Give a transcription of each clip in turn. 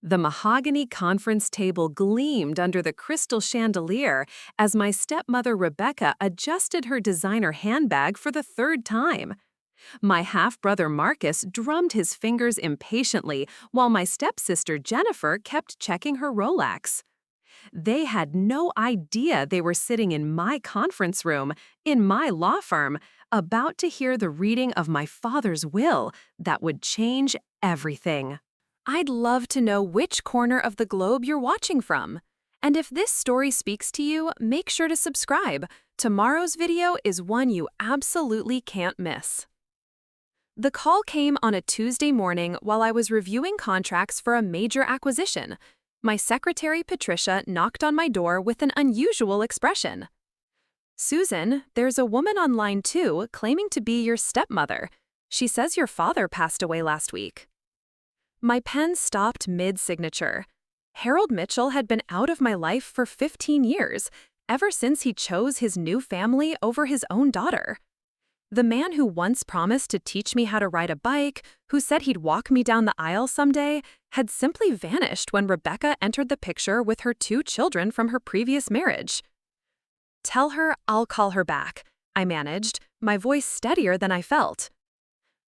The mahogany conference table gleamed under the crystal chandelier as my stepmother Rebecca adjusted her designer handbag for the third time. My half-brother Marcus drummed his fingers impatiently while my stepsister Jennifer kept checking her Rolex. They had no idea they were sitting in my conference room, in my law firm, about to hear the reading of my father's will that would change everything. I'd love to know which corner of the globe you're watching from. And if this story speaks to you, make sure to subscribe. Tomorrow's video is one you absolutely can't miss. The call came on a Tuesday morning while I was reviewing contracts for a major acquisition. My secretary Patricia knocked on my door with an unusual expression. "Susan, there's a woman online too claiming to be your stepmother. She says your father passed away last week." My pen stopped mid-signature. Harold Mitchell had been out of my life for 15 years, ever since he chose his new family over his own daughter. The man who once promised to teach me how to ride a bike, who said he'd walk me down the aisle someday, had simply vanished when Rebecca entered the picture with her 2 children from her previous marriage. "Tell her I'll call her back," I managed, my voice steadier than I felt.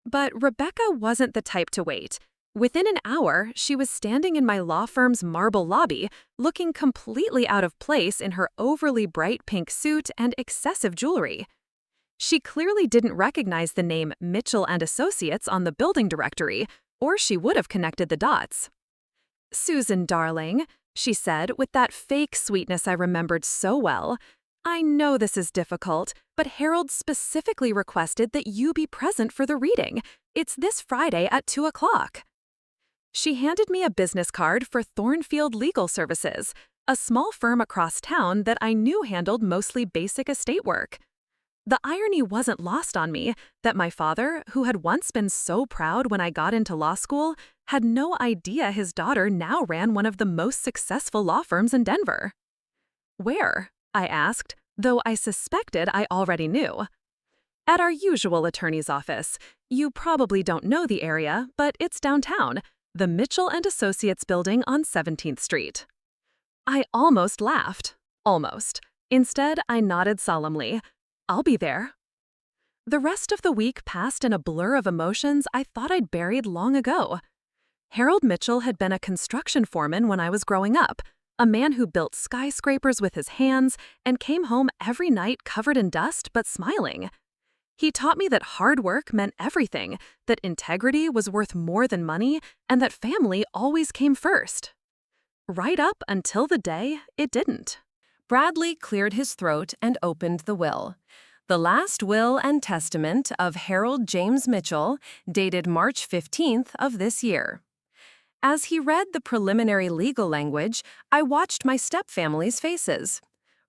But Rebecca wasn't the type to wait. Within an hour, she was standing in my law firm's marble lobby, looking completely out of place in her overly bright pink suit and excessive jewelry. She clearly didn't recognize the name Mitchell and Associates on the building directory, or she would have connected the dots. "Susan, darling," she said with that fake sweetness I remembered so well, "I know this is difficult, but Harold specifically requested that you be present for the reading. It's this Friday at 2 o'clock. She handed me a business card for Thornfield Legal Services, a small firm across town that I knew handled mostly basic estate work. The irony wasn't lost on me that my father, who had once been so proud when I got into law school, had no idea his daughter now ran one of the most successful law firms in Denver. "Where?" I asked, though I suspected I already knew. "At our usual attorney's office. You probably don't know the area, but it's downtown, the Mitchell and Associates building on 17th Street. I almost laughed. Almost. Instead, I nodded solemnly. "I'll be there." The rest of the week passed in a blur of emotions I thought I'd buried long ago. Harold Mitchell had been a construction foreman when I was growing up, a man who built skyscrapers with his hands and came home every night covered in dust but smiling. He taught me that hard work meant everything, that integrity was worth more than money, and that family always came first. Right up until the day it didn't. Bradley cleared his throat and opened the will. The last will and testament of Harold James Mitchell, dated March 15th of this year. As he read the preliminary legal language, I watched my stepfamily's faces.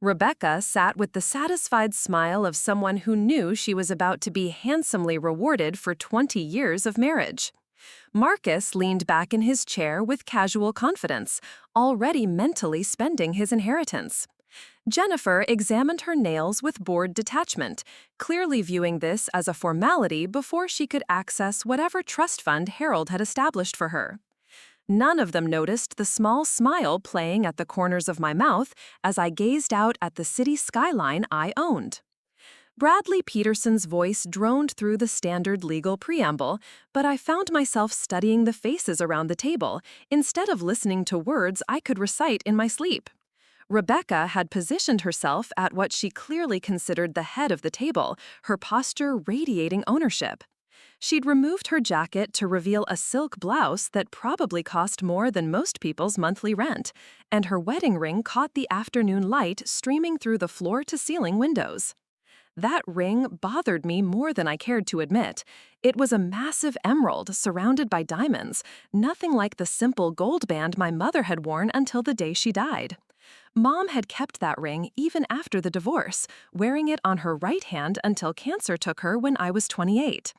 Rebecca sat with the satisfied smile of someone who knew she was about to be handsomely rewarded for 20 years of marriage. Marcus leaned back in his chair with casual confidence, already mentally spending his inheritance. Jennifer examined her nails with bored detachment, clearly viewing this as a formality before she could access whatever trust fund Harold had established for her. None of them noticed the small smile playing at the corners of my mouth as I gazed out at the city skyline I owned. Bradley Peterson's voice droned through the standard legal preamble, but I found myself studying the faces around the table instead of listening to words I could recite in my sleep. Rebecca had positioned herself at what she clearly considered the head of the table, her posture radiating ownership. She'd removed her jacket to reveal a silk blouse that probably cost more than most people's monthly rent, and her wedding ring caught the afternoon light streaming through the floor-to-ceiling windows. That ring bothered me more than I cared to admit. It was a massive emerald surrounded by diamonds, nothing like the simple gold band my mother had worn until the day she died. Mom had kept that ring even after the divorce, wearing it on her right hand until cancer took her when I was 28.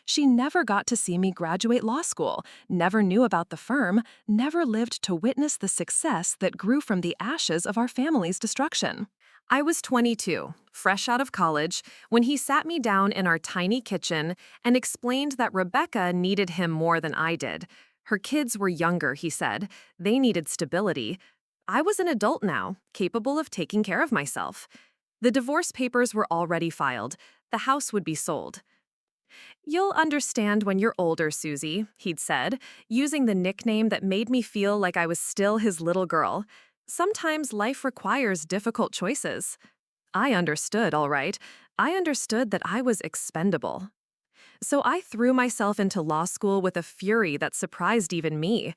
She never got to see me graduate law school, never knew about the firm, never lived to witness the success that grew from the ashes of our family's destruction. I was 22, fresh out of college, when he sat me down in our tiny kitchen and explained that Rebecca needed him more than I did. Her kids were younger, he said. They needed stability. I was an adult now, capable of taking care of myself. The divorce papers were already filed. The house would be sold. You'll understand when you're older, Susie, he'd said, using the nickname that made me feel like I was still his little girl. Sometimes life requires difficult choices. I understood, all right. I understood that I was expendable. So I threw myself into law school with a fury that surprised even me.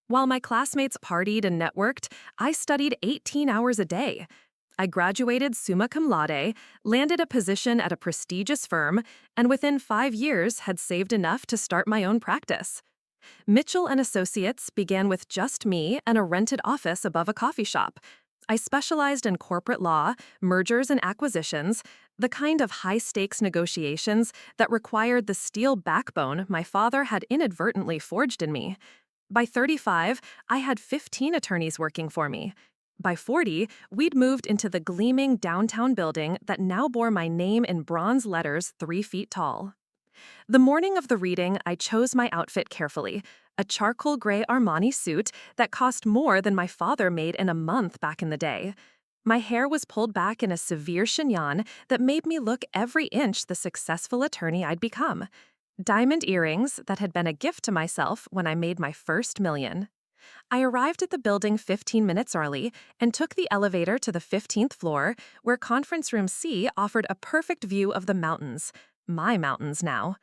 While my classmates partied and networked, I studied 18 hours a day. I graduated summa cum laude, landed a position at a prestigious firm, and within 5 years had saved enough to start my own practice. Mitchell and Associates began with just me and a rented office above a coffee shop. I specialized in corporate law, mergers and acquisitions, the kind of high-stakes negotiations that required the steel backbone my father had inadvertently forged in me. By 35, I had 15 attorneys working for me. By 40, we'd moved into the gleaming downtown building that now bore my name in bronze letters 3 feet tall. The morning of the reading, I chose my outfit carefully, a charcoal gray Armani suit that cost more than my father made in a month back in the day. My hair was pulled back in a severe chignon that made me look every inch the successful attorney I'd become. Diamond earrings that had been a gift to myself when I made my first million. I arrived at the building 15 minutes early and took the elevator to the 15th floor, where Conference Room C offered a perfect view of the mountains. My mountains now.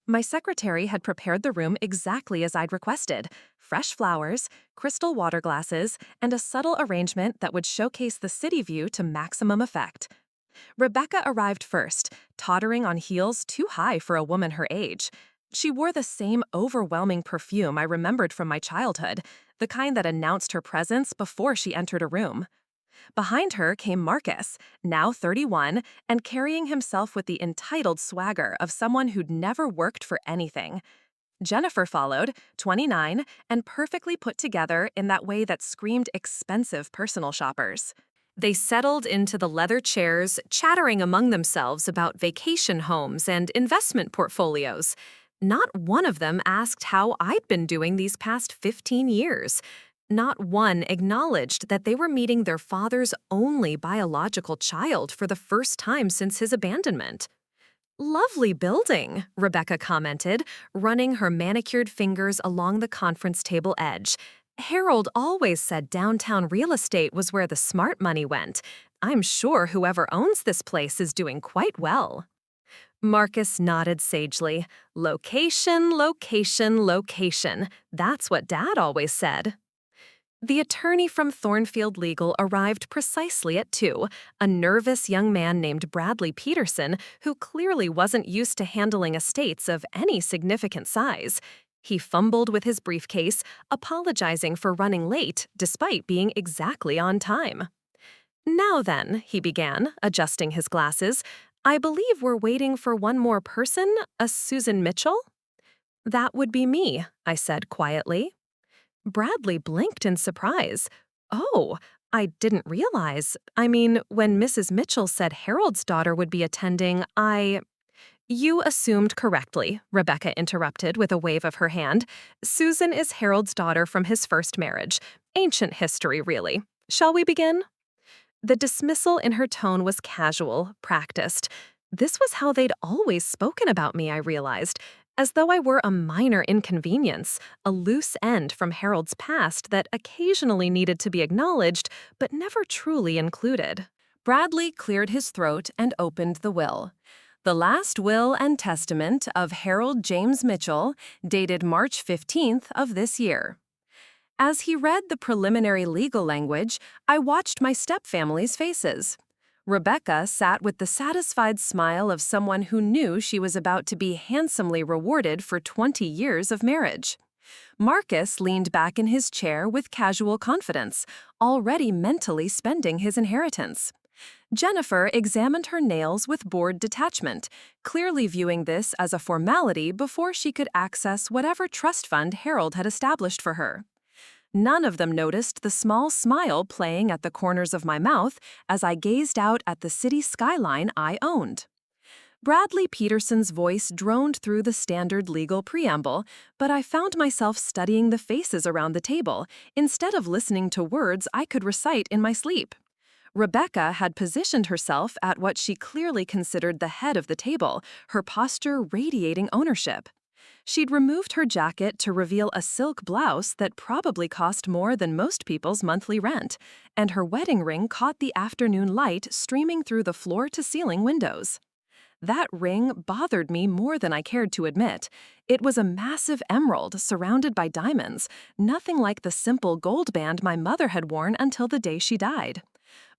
My secretary had prepared the room exactly as I'd requested: fresh flowers, crystal water glasses, and a subtle arrangement that would showcase the city view to maximum effect. Rebecca arrived first, tottering on heels too high for a woman her age. She wore the same overwhelming perfume I remembered from my childhood, the kind that announced her presence before she entered a room. Behind her came Marcus, now 31, and carrying himself with the entitled swagger of someone who'd never worked for anything. Jennifer followed, 29, and perfectly put together in that way that screamed expensive personal shoppers. They settled into the leather chairs, chattering among themselves about vacation homes and investment portfolios. Not one of them asked how I'd been doing these past 15 years. Not one acknowledged that they were meeting their father's only biological child for the first time since his abandonment. "Lovely building," Rebecca commented, running her manicured fingers along the conference table edge. "Harold always said downtown real estate was where the smart money went. I'm sure whoever owns this place is doing quite well." Marcus nodded sagely. "Location, location, location. That's what Dad always said." The attorney from Thornfield Legal arrived precisely at 2, a nervous young man named Bradley Peterson who clearly wasn't used to handling estates of any significant size. He fumbled with his briefcase, apologizing for running late despite being exactly on time. "Now then," he began, adjusting his glasses, "I believe we're waiting for one more person, a Susan Mitchell?" "That would be me," I said quietly. Bradley blinked in surprise. "Oh, I didn't realize. I mean, when Mrs. Mitchell said Harold's daughter would be attending, You assumed correctly," Rebecca interrupted with a wave of her hand. "Susan is Harold's daughter from his first marriage. Ancient history, really. Shall we begin?" The dismissal in her tone was casual, practiced. This was how they'd always spoken about me, I realized, as though I were a minor inconvenience, a loose end from Harold's past that occasionally needed to be acknowledged but never truly included. Bradley cleared his throat and opened the will. The last will and testament of Harold James Mitchell, dated March 15th of this year. As he read the preliminary legal language, I watched my stepfamily's faces. Rebecca sat with the satisfied smile of someone who knew she was about to be handsomely rewarded for 20 years of marriage. Marcus leaned back in his chair with casual confidence, already mentally spending his inheritance. Jennifer examined her nails with bored detachment, clearly viewing this as a formality before she could access whatever trust fund Harold had established for her. None of them noticed the small smile playing at the corners of my mouth as I gazed out at the city skyline I owned. Bradley Peterson's voice droned through the standard legal preamble, but I found myself studying the faces around the table instead of listening to words I could recite in my sleep. Rebecca had positioned herself at what she clearly considered the head of the table, her posture radiating ownership. She'd removed her jacket to reveal a silk blouse that probably cost more than most people's monthly rent, and her wedding ring caught the afternoon light streaming through the floor-to-ceiling windows. That ring bothered me more than I cared to admit. It was a massive emerald surrounded by diamonds, nothing like the simple gold band my mother had worn until the day she died.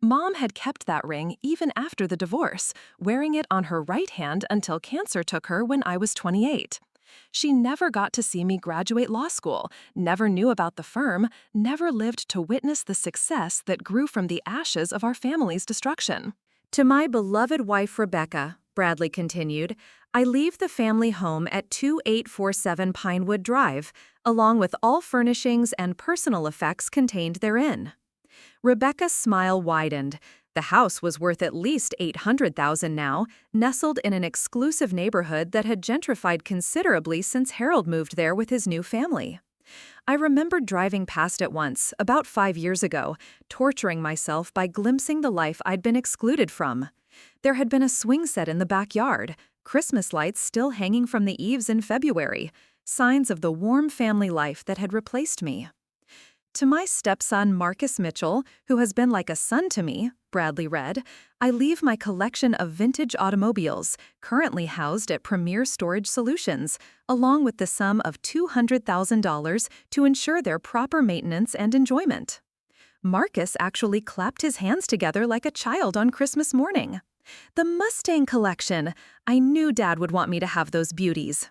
Mom had kept that ring even after the divorce, wearing it on her right hand until cancer took her when I was 28. She never got to see me graduate law school, never knew about the firm, never lived to witness the success that grew from the ashes of our family's destruction. To my beloved wife Rebecca, Bradley continued, I leave the family home at 2847 Pinewood Drive, along with all furnishings and personal effects contained therein. Rebecca's smile widened. The house was worth at least $800,000 now, nestled in an exclusive neighborhood that had gentrified considerably since Harold moved there with his new family. I remembered driving past it once, about 5 years ago, torturing myself by glimpsing the life I'd been excluded from. There had been a swing set in the backyard, Christmas lights still hanging from the eaves in February, signs of the warm family life that had replaced me. To my stepson Marcus Mitchell, who has been like a son to me, Bradley read, I leave my collection of vintage automobiles, currently housed at Premier Storage Solutions, along with the sum of $200,000 to ensure their proper maintenance and enjoyment. Marcus actually clapped his hands together like a child on Christmas morning. The Mustang collection! I knew Dad would want me to have those beauties.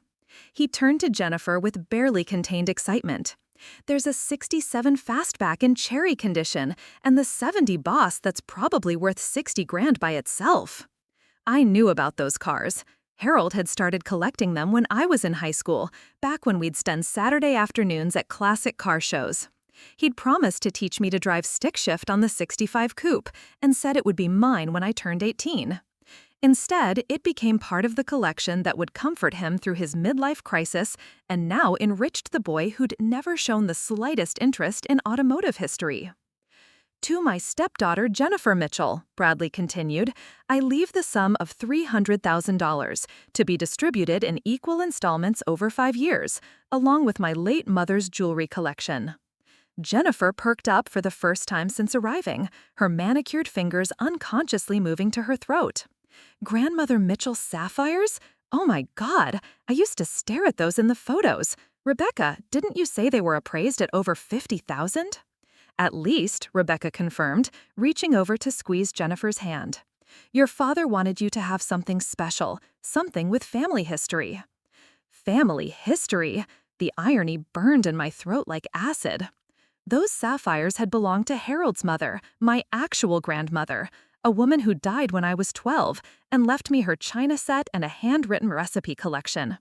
He turned to Jennifer with barely contained excitement. There's a 67 Fastback in cherry condition, and the 70 Boss that's probably worth $60,000 by itself. I knew about those cars. Harold had started collecting them when I was in high school, back when we'd spend Saturday afternoons at classic car shows. He'd promised to teach me to drive stick shift on the 65 Coupe, and said it would be mine when I turned 18. Instead, it became part of the collection that would comfort him through his midlife crisis and now enriched the boy who'd never shown the slightest interest in automotive history. To my stepdaughter Jennifer Mitchell, Bradley continued, I leave the sum of $300,000 to be distributed in equal installments over 5 years, along with my late mother's jewelry collection. Jennifer perked up for the first time since arriving, her manicured fingers unconsciously moving to her throat. Grandmother Mitchell's sapphires? Oh my God, I used to stare at those in the photos. Rebecca, didn't you say they were appraised at over $50,000? At least, Rebecca confirmed, reaching over to squeeze Jennifer's hand. Your father wanted you to have something special, something with family history. Family history? The irony burned in my throat like acid. Those sapphires had belonged to Harold's mother, my actual grandmother, a woman who died when I was 12 and left me her china set and a handwritten recipe collection.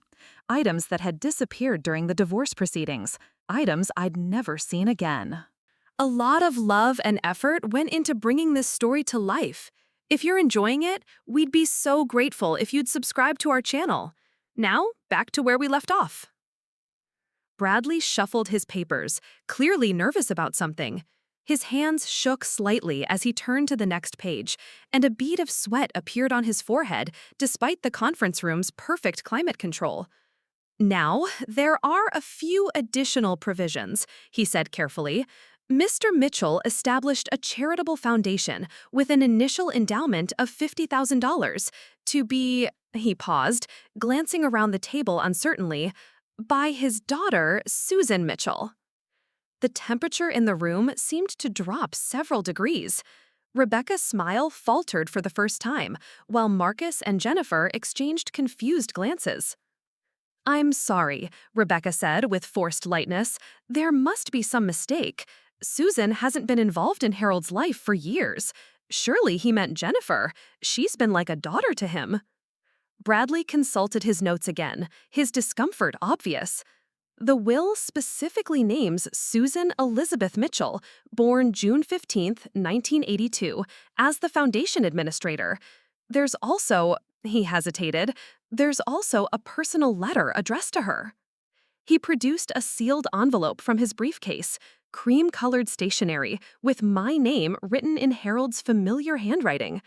Items that had disappeared during the divorce proceedings, items I'd never seen again. A lot of love and effort went into bringing this story to life. If you're enjoying it, we'd be so grateful if you'd subscribe to our channel. Now, back to where we left off. Bradley shuffled his papers, clearly nervous about something. His hands shook slightly as he turned to the next page, and a bead of sweat appeared on his forehead despite the conference room's perfect climate control. Now, there are a few additional provisions, he said carefully. Mr. Mitchell established a charitable foundation with an initial endowment of $50,000 to be, he paused, glancing around the table uncertainly, by his daughter, Susan Mitchell. The temperature in the room seemed to drop several degrees. Rebecca's smile faltered for the first time, while Marcus and Jennifer exchanged confused glances. I'm sorry, Rebecca said with forced lightness. There must be some mistake. Susan hasn't been involved in Harold's life for years. Surely he meant Jennifer. She's been like a daughter to him. Bradley consulted his notes again, his discomfort obvious. The will specifically names Susan Elizabeth Mitchell, born June 15, 1982, as the foundation administrator. There's also, he hesitated, there's also a personal letter addressed to her. He produced a sealed envelope from his briefcase, cream-colored stationery, with my name written in Harold's familiar handwriting.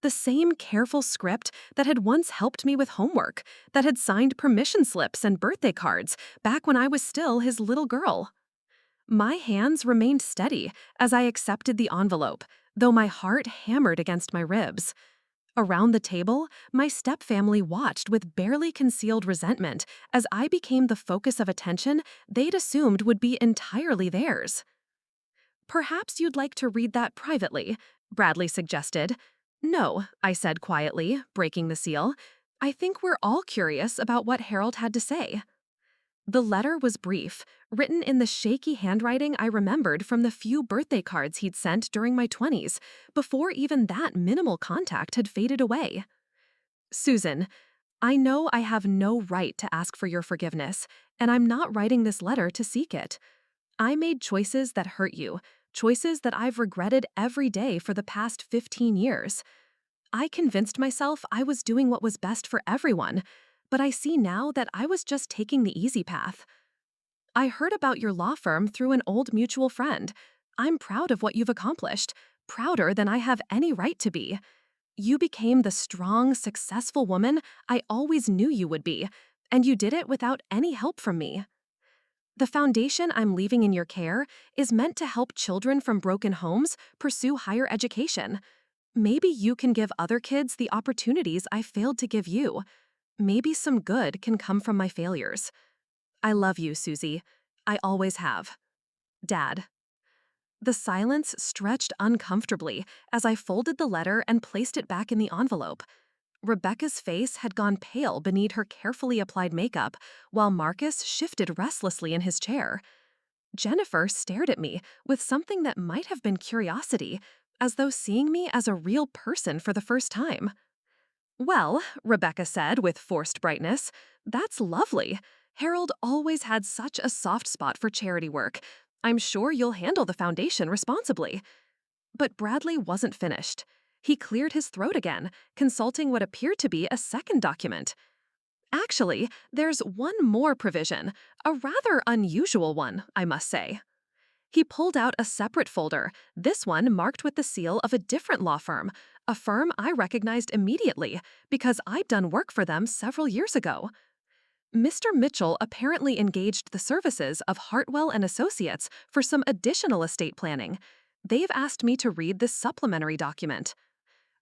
The same careful script that had once helped me with homework, that had signed permission slips and birthday cards back when I was still his little girl. My hands remained steady as I accepted the envelope, though my heart hammered against my ribs. Around the table, my stepfamily watched with barely concealed resentment as I became the focus of attention they'd assumed would be entirely theirs. "Perhaps you'd like to read that privately," Bradley suggested. "No," I said quietly, breaking the seal. "I think we're all curious about what Harold had to say." The letter was brief, written in the shaky handwriting I remembered from the few birthday cards he'd sent during my 20s, before even that minimal contact had faded away. "Susan, I know I have no right to ask for your forgiveness, and I'm not writing this letter to seek it. I made choices that hurt you, choices that I've regretted every day for the past 15 years. I convinced myself I was doing what was best for everyone, but I see now that I was just taking the easy path. I heard about your law firm through an old mutual friend. I'm proud of what you've accomplished, prouder than I have any right to be. You became the strong, successful woman I always knew you would be, and you did it without any help from me. The foundation I'm leaving in your care is meant to help children from broken homes pursue higher education. Maybe you can give other kids the opportunities I failed to give you. Maybe some good can come from my failures. I love you, Susie. I always have. Dad." The silence stretched uncomfortably as I folded the letter and placed it back in the envelope. Rebecca's face had gone pale beneath her carefully applied makeup, while Marcus shifted restlessly in his chair. Jennifer stared at me with something that might have been curiosity, as though seeing me as a real person for the first time. "Well," Rebecca said with forced brightness, "that's lovely. Harold always had such a soft spot for charity work. I'm sure you'll handle the foundation responsibly." But Bradley wasn't finished. He cleared his throat again, consulting what appeared to be a second document. "Actually, there's one more provision, a rather unusual one, I must say." He pulled out a separate folder, this one marked with the seal of a different law firm, a firm I recognized immediately because I'd done work for them several years ago. Mr. Mitchell apparently engaged the services of Hartwell and Associates for some additional estate planning. They've asked me to read this supplementary document.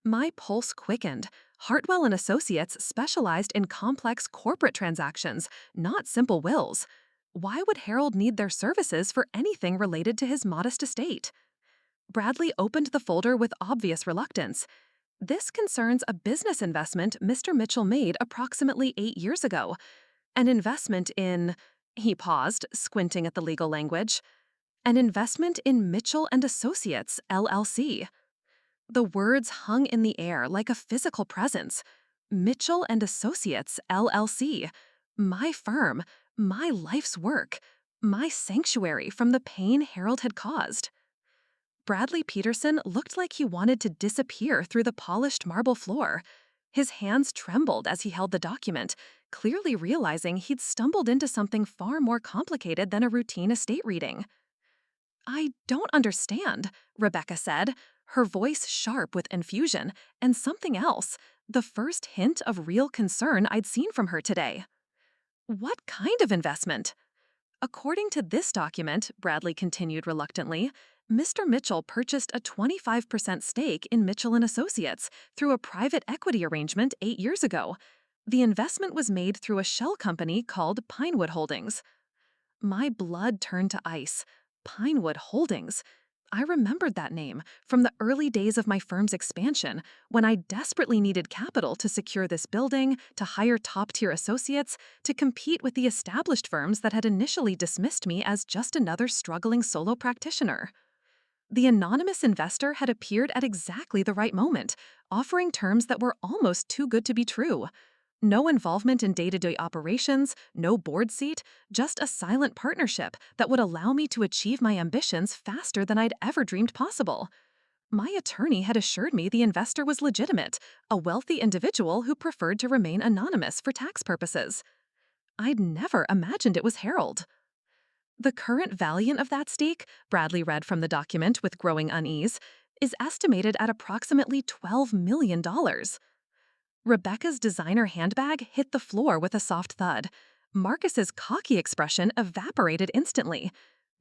My pulse quickened. Hartwell and Associates specialized in complex corporate transactions, not simple wills. Why would Harold need their services for anything related to his modest estate? Bradley opened the folder with obvious reluctance. "This concerns a business investment Mr. Mitchell made approximately 8 years ago. An investment in—" he paused, squinting at the legal language. "An investment in Mitchell and Associates, LLC." The words hung in the air like a physical presence. Mitchell and Associates, LLC. My firm, my life's work, my sanctuary from the pain Harold had caused. Bradley Peterson looked like he wanted to disappear through the polished marble floor. His hands trembled as he held the document, clearly realizing he'd stumbled into something far more complicated than a routine estate reading. "I don't understand," Rebecca said, her voice sharp with confusion and something else, the first hint of real concern I'd seen from her today. "What kind of investment?" "According to this document," Bradley continued reluctantly, "Mr. Mitchell purchased a 25% stake in Mitchell and Associates through a private equity arrangement 8 years ago. The investment was made through a shell company called Pinewood Holdings." My blood turned to ice. Pinewood Holdings. I remembered that name from the early days of my firm's expansion, when I desperately needed capital to secure this building, to hire top-tier associates, to compete with the established firms that had initially dismissed me as just another struggling solo practitioner. The anonymous investor had appeared at exactly the right moment, offering terms that were almost too good to be true. No involvement in day-to-day operations, no board seat, just a silent partnership that would allow me to achieve my ambitions faster than I'd ever dreamed possible. My attorney had assured me the investor was legitimate, a wealthy individual who preferred to remain anonymous for tax purposes. I'd never imagined it was Harold. The current value of that stake, Bradley read from the document with growing unease, is estimated at approximately $12 million. Rebecca's designer handbag hit the floor with a soft thud. Marcus's cocky expression evaporated instantly.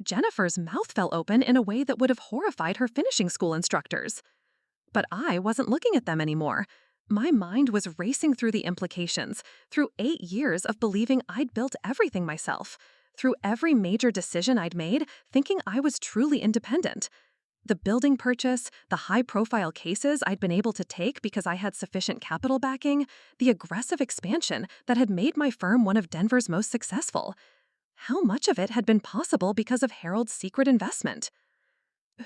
Jennifer's mouth fell open in a way that would have horrified her finishing school instructors. But I wasn't looking at them anymore. My mind was racing through the implications, through 8 years of believing I'd built everything myself, through every major decision I'd made, thinking I was truly independent. The building purchase, the high-profile cases I'd been able to take because I had sufficient capital backing, the aggressive expansion that had made my firm one of Denver's most successful. How much of it had been possible because of Harold's secret investment?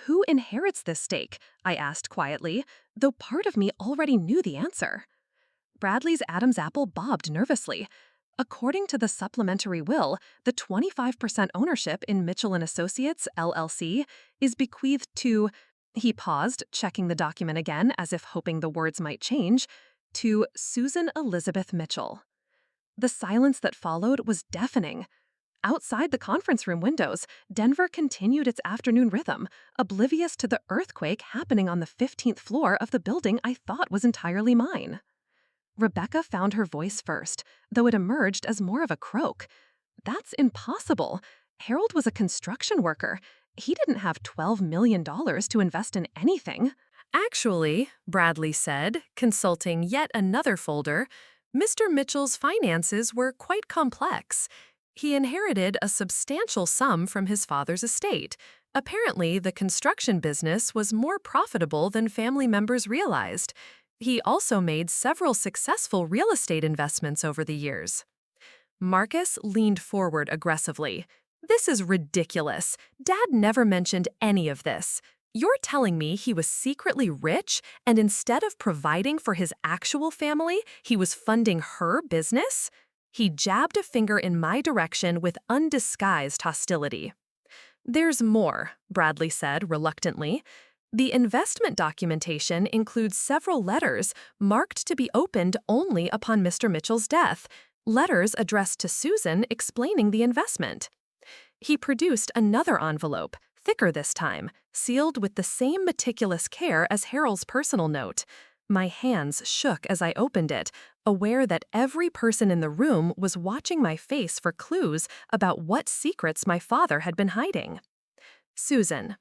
Who inherits this stake? I asked quietly, though part of me already knew the answer. Bradley's Adam's apple bobbed nervously. According to the supplementary will, the 25% ownership in Mitchell & Associates, LLC, is bequeathed to, he paused, checking the document again as if hoping the words might change, to Susan Elizabeth Mitchell. The silence that followed was deafening. Outside the conference room windows, Denver continued its afternoon rhythm, oblivious to the earthquake happening on the 15th floor of the building I thought was entirely mine. Rebecca found her voice first, though it emerged as more of a croak. That's impossible. Harold was a construction worker. He didn't have $12 million to invest in anything. Actually, Bradley said, consulting yet another folder, Mr. Mitchell's finances were quite complex. He inherited a substantial sum from his father's estate. Apparently, the construction business was more profitable than family members realized. He also made several successful real estate investments over the years. Marcus leaned forward aggressively. This is ridiculous. Dad never mentioned any of this. You're telling me he was secretly rich, and instead of providing for his actual family, he was funding her business? He jabbed a finger in my direction with undisguised hostility. There's more, Bradley said reluctantly. The investment documentation includes several letters marked to be opened only upon Mr. Mitchell's death, letters addressed to Susan explaining the investment. He produced another envelope, thicker this time, sealed with the same meticulous care as Harold's personal note. My hands shook as I opened it, aware that every person in the room was watching my face for clues about what secrets my father had been hiding. Susan,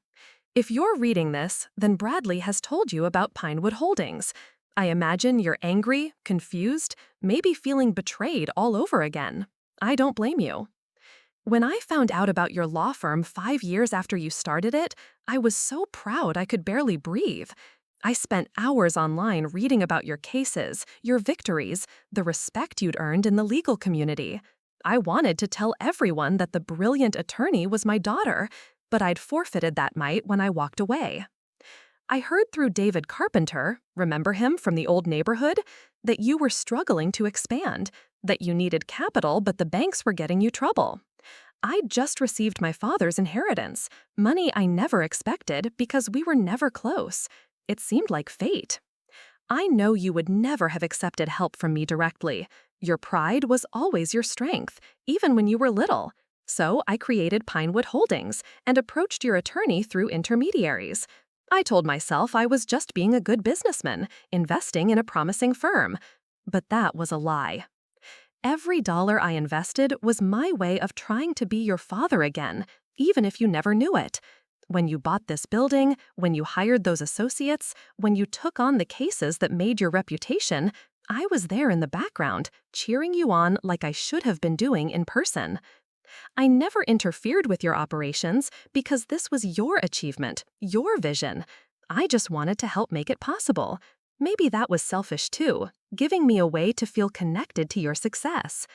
if you're reading this, then Bradley has told you about Pinewood Holdings. I imagine you're angry, confused, maybe feeling betrayed all over again. I don't blame you. When I found out about your law firm 5 years after you started it, I was so proud I could barely breathe. I spent hours online reading about your cases, your victories, the respect you'd earned in the legal community. I wanted to tell everyone that the brilliant attorney was my daughter, but I'd forfeited that might when I walked away. I heard through David Carpenter, remember him from the old neighborhood, that you were struggling to expand, that you needed capital but the banks were getting you trouble. I'd just received my father's inheritance, money I never expected because we were never close. It seemed like fate. I know you would never have accepted help from me directly. Your pride was always your strength, even when you were little. So I created Pinewood Holdings and approached your attorney through intermediaries. I told myself I was just being a good businessman, investing in a promising firm. But that was a lie. Every dollar I invested was my way of trying to be your father again, even if you never knew it. When you bought this building, when you hired those associates, when you took on the cases that made your reputation, I was there in the background, cheering you on like I should have been doing in person. I never interfered with your operations because this was your achievement, your vision. I just wanted to help make it possible. Maybe that was selfish too, giving me a way to feel connected to your success.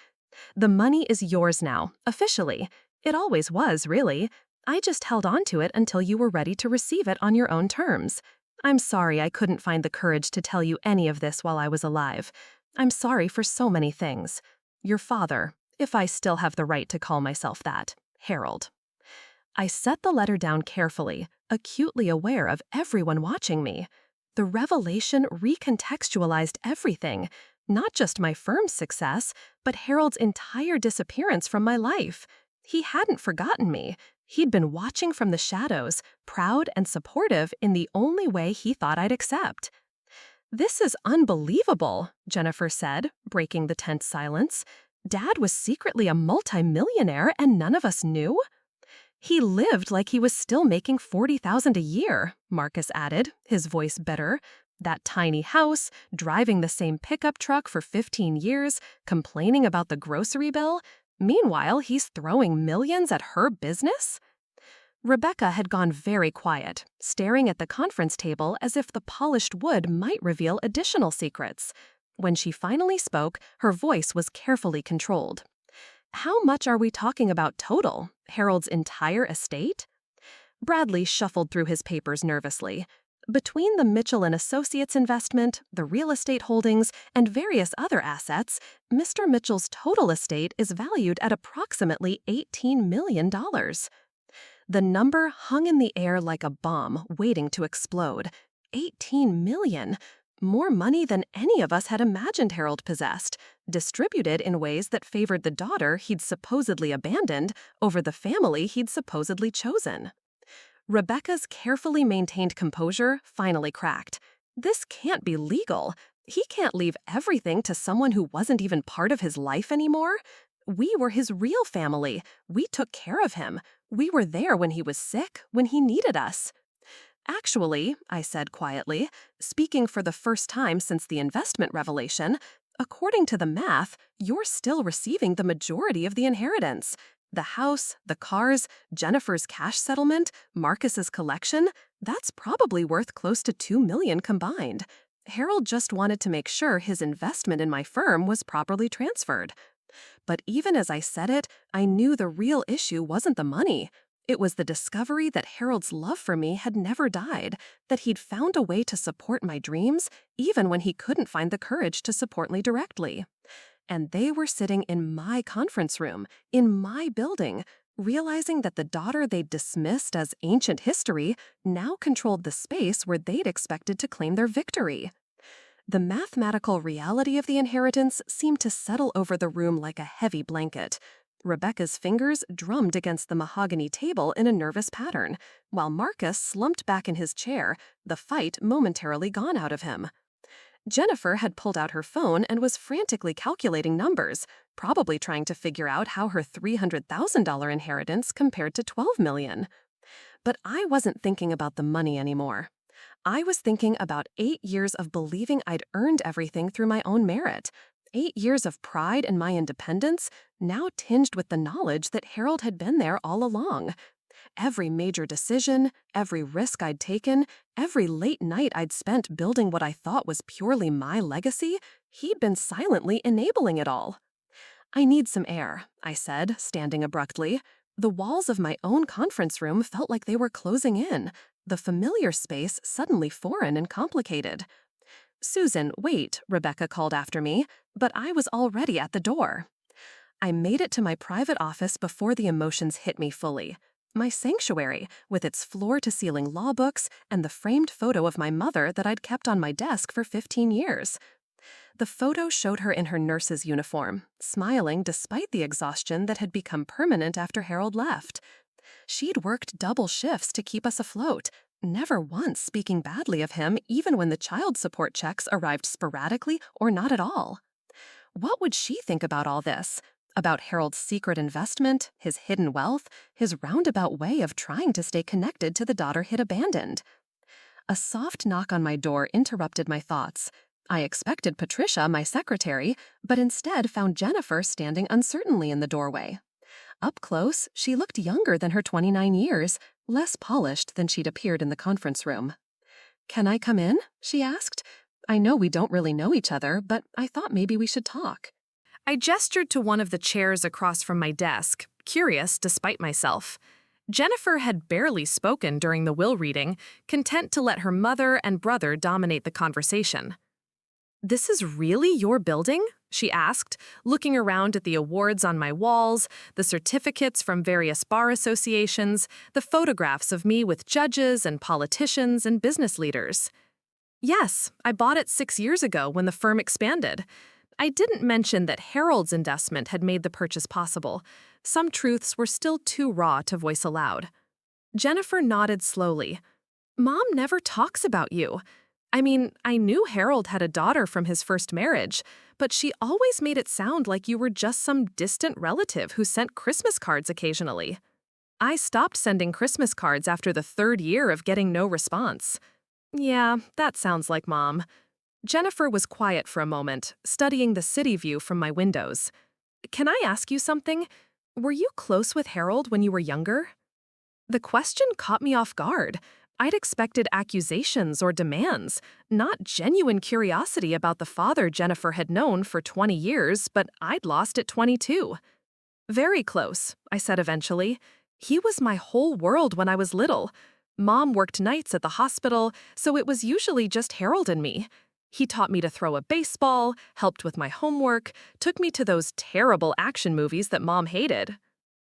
The money is yours now, officially. It always was, really. I just held on to it until you were ready to receive it on your own terms. I'm sorry I couldn't find the courage to tell you any of this while I was alive. I'm sorry for so many things. Your father, if I still have the right to call myself that, Harold. I set the letter down carefully, acutely aware of everyone watching me. The revelation recontextualized everything, not just my firm's success, but Harold's entire disappearance from my life. He hadn't forgotten me. He'd been watching from the shadows, proud and supportive in the only way he thought I'd accept. "This is unbelievable," Jennifer said, breaking the tense silence. "Dad was secretly a multimillionaire and none of us knew?" "He lived like he was still making $40,000 a year," Marcus added, his voice bitter. "That tiny house, driving the same pickup truck for 15 years, complaining about the grocery bill. Meanwhile, he's throwing millions at her business?" Rebecca had gone very quiet, staring at the conference table as if the polished wood might reveal additional secrets. When she finally spoke, her voice was carefully controlled. "How much are we talking about total? Harold's entire estate?" Bradley shuffled through his papers nervously. "Between the Mitchell and Associates investment, the real estate holdings, and various other assets, Mr. Mitchell's total estate is valued at approximately $18 million. The number hung in the air like a bomb waiting to explode. 18 million. More money than any of us had imagined Harold possessed, distributed in ways that favored the daughter he'd supposedly abandoned over the family he'd supposedly chosen. Rebecca's carefully maintained composure finally cracked. "This can't be legal. He can't leave everything to someone who wasn't even part of his life anymore. We were his real family. We took care of him. We were there when he was sick, when he needed us." "Actually," I said quietly, speaking for the first time since the investment revelation, "according to the math, you're still receiving the majority of the inheritance. The house, the cars, Jennifer's cash settlement, Marcus's collection, that's probably worth close to $2 million combined. Harold just wanted to make sure his investment in my firm was properly transferred." But even as I said it, I knew the real issue wasn't the money. It was the discovery that Harold's love for me had never died, that he'd found a way to support my dreams, even when he couldn't find the courage to support me directly. And they were sitting in my conference room, in my building, realizing that the daughter they'd dismissed as ancient history now controlled the space where they'd expected to claim their victory. The mathematical reality of the inheritance seemed to settle over the room like a heavy blanket. Rebecca's fingers drummed against the mahogany table in a nervous pattern, while Marcus slumped back in his chair, the fight momentarily gone out of him. Jennifer had pulled out her phone and was frantically calculating numbers, probably trying to figure out how her $300,000 inheritance compared to $12 million. But I wasn't thinking about the money anymore. I was thinking about 8 years of believing I'd earned everything through my own merit. 8 years of pride in my independence, now tinged with the knowledge that Harold had been there all along. Every major decision, every risk I'd taken, every late night I'd spent building what I thought was purely my legacy, he'd been silently enabling it all. "I need some air," I said, standing abruptly. The walls of my own conference room felt like they were closing in, the familiar space suddenly foreign and complicated. "Susan, wait," Rebecca called after me, but I was already at the door. I made it to my private office before the emotions hit me fully. My sanctuary, with its floor-to-ceiling law books and the framed photo of my mother that I'd kept on my desk for 15 years. The photo showed her in her nurse's uniform, smiling despite the exhaustion that had become permanent after Harold left. She'd worked double shifts to keep us afloat, never once speaking badly of him even when the child support checks arrived sporadically or not at all. What would she think about all this? About Harold's secret investment, his hidden wealth, his roundabout way of trying to stay connected to the daughter he'd abandoned? A soft knock on my door interrupted my thoughts. I expected Patricia, my secretary, but instead found Jennifer standing uncertainly in the doorway. Up close, she looked younger than her 29 years, less polished than she'd appeared in the conference room. "Can I come in?" she asked. "I know we don't really know each other, but I thought maybe we should talk." I gestured to one of the chairs across from my desk, curious despite myself. Jennifer had barely spoken during the will reading, content to let her mother and brother dominate the conversation. This is really your building? She asked, looking around at the awards on my walls, the certificates from various bar associations, the photographs of me with judges and politicians and business leaders. Yes, I bought it 6 years ago when the firm expanded. I didn't mention that Harold's investment had made the purchase possible. Some truths were still too raw to voice aloud. Jennifer nodded slowly. Mom never talks about you. I mean, I knew Harold had a daughter from his first marriage, but she always made it sound like you were just some distant relative who sent Christmas cards occasionally. I stopped sending Christmas cards after the 3rd year of getting no response. Yeah, that sounds like Mom. Jennifer was quiet for a moment, studying the city view from my windows. Can I ask you something? Were you close with Harold when you were younger? The question caught me off guard. I'd expected accusations or demands, not genuine curiosity about the father Jennifer had known for 20 years, but I'd lost at 22. Very close, I said eventually. He was my whole world when I was little. Mom worked nights at the hospital, so it was usually just Harold and me. He taught me to throw a baseball, helped with my homework, took me to those terrible action movies that Mom hated.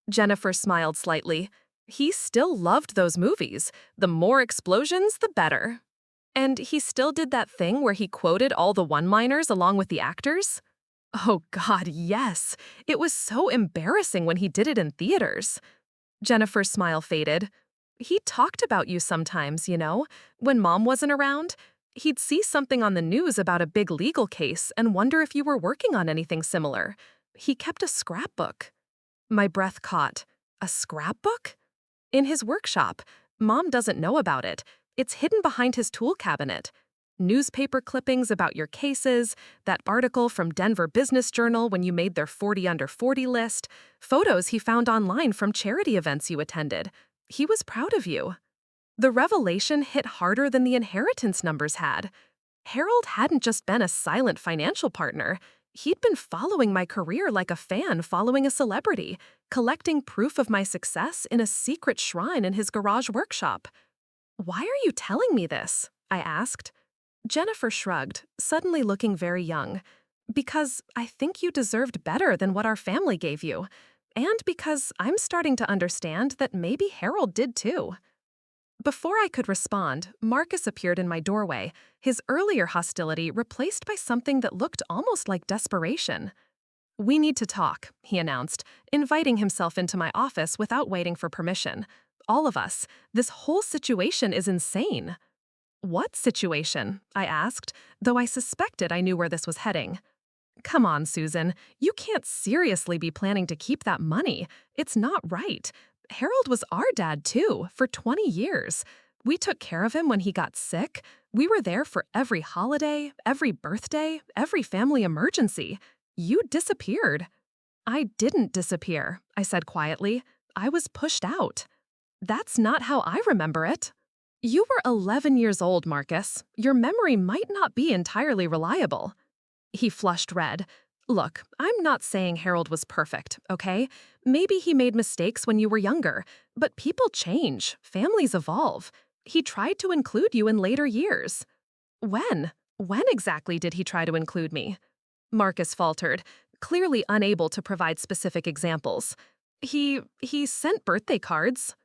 Jennifer smiled slightly. He still loved those movies. The more explosions, the better. And he still did that thing where he quoted all the one-liners along with the actors? Oh God, yes. It was so embarrassing when he did it in theaters. Jennifer's smile faded. He talked about you sometimes, when Mom wasn't around. He'd see something on the news about a big legal case and wonder if you were working on anything similar. He kept a scrapbook. My breath caught. A scrapbook? In his workshop. Mom doesn't know about it. It's hidden behind his tool cabinet. Newspaper clippings about your cases, that article from Denver Business Journal when you made their 40 under 40 list, photos he found online from charity events you attended. He was proud of you. The revelation hit harder than the inheritance numbers had. Harold hadn't just been a silent financial partner. He'd been following my career like a fan following a celebrity, collecting proof of my success in a secret shrine in his garage workshop. Why are you telling me this? I asked. Jennifer shrugged, suddenly looking very young. Because I think you deserved better than what our family gave you. And because I'm starting to understand that maybe Harold did too. Before I could respond, Marcus appeared in my doorway, his earlier hostility replaced by something that looked almost like desperation. We need to talk, he announced, inviting himself into my office without waiting for permission. All of us. This whole situation is insane. What situation? I asked, though I suspected I knew where this was heading. Come on, Susan. You can't seriously be planning to keep that money. It's not right. Harold was our dad, too, for 20 years. We took care of him when he got sick. We were there for every holiday, every birthday, every family emergency. You disappeared. I didn't disappear, I said quietly. I was pushed out. That's not how I remember it. You were 11 years old, Marcus. Your memory might not be entirely reliable. He flushed red. Look, I'm not saying Harold was perfect, okay? Maybe he made mistakes when you were younger, but people change, families evolve. He tried to include you in later years. When? When exactly did he try to include me? Marcus faltered, clearly unable to provide specific examples. He sent birthday cards.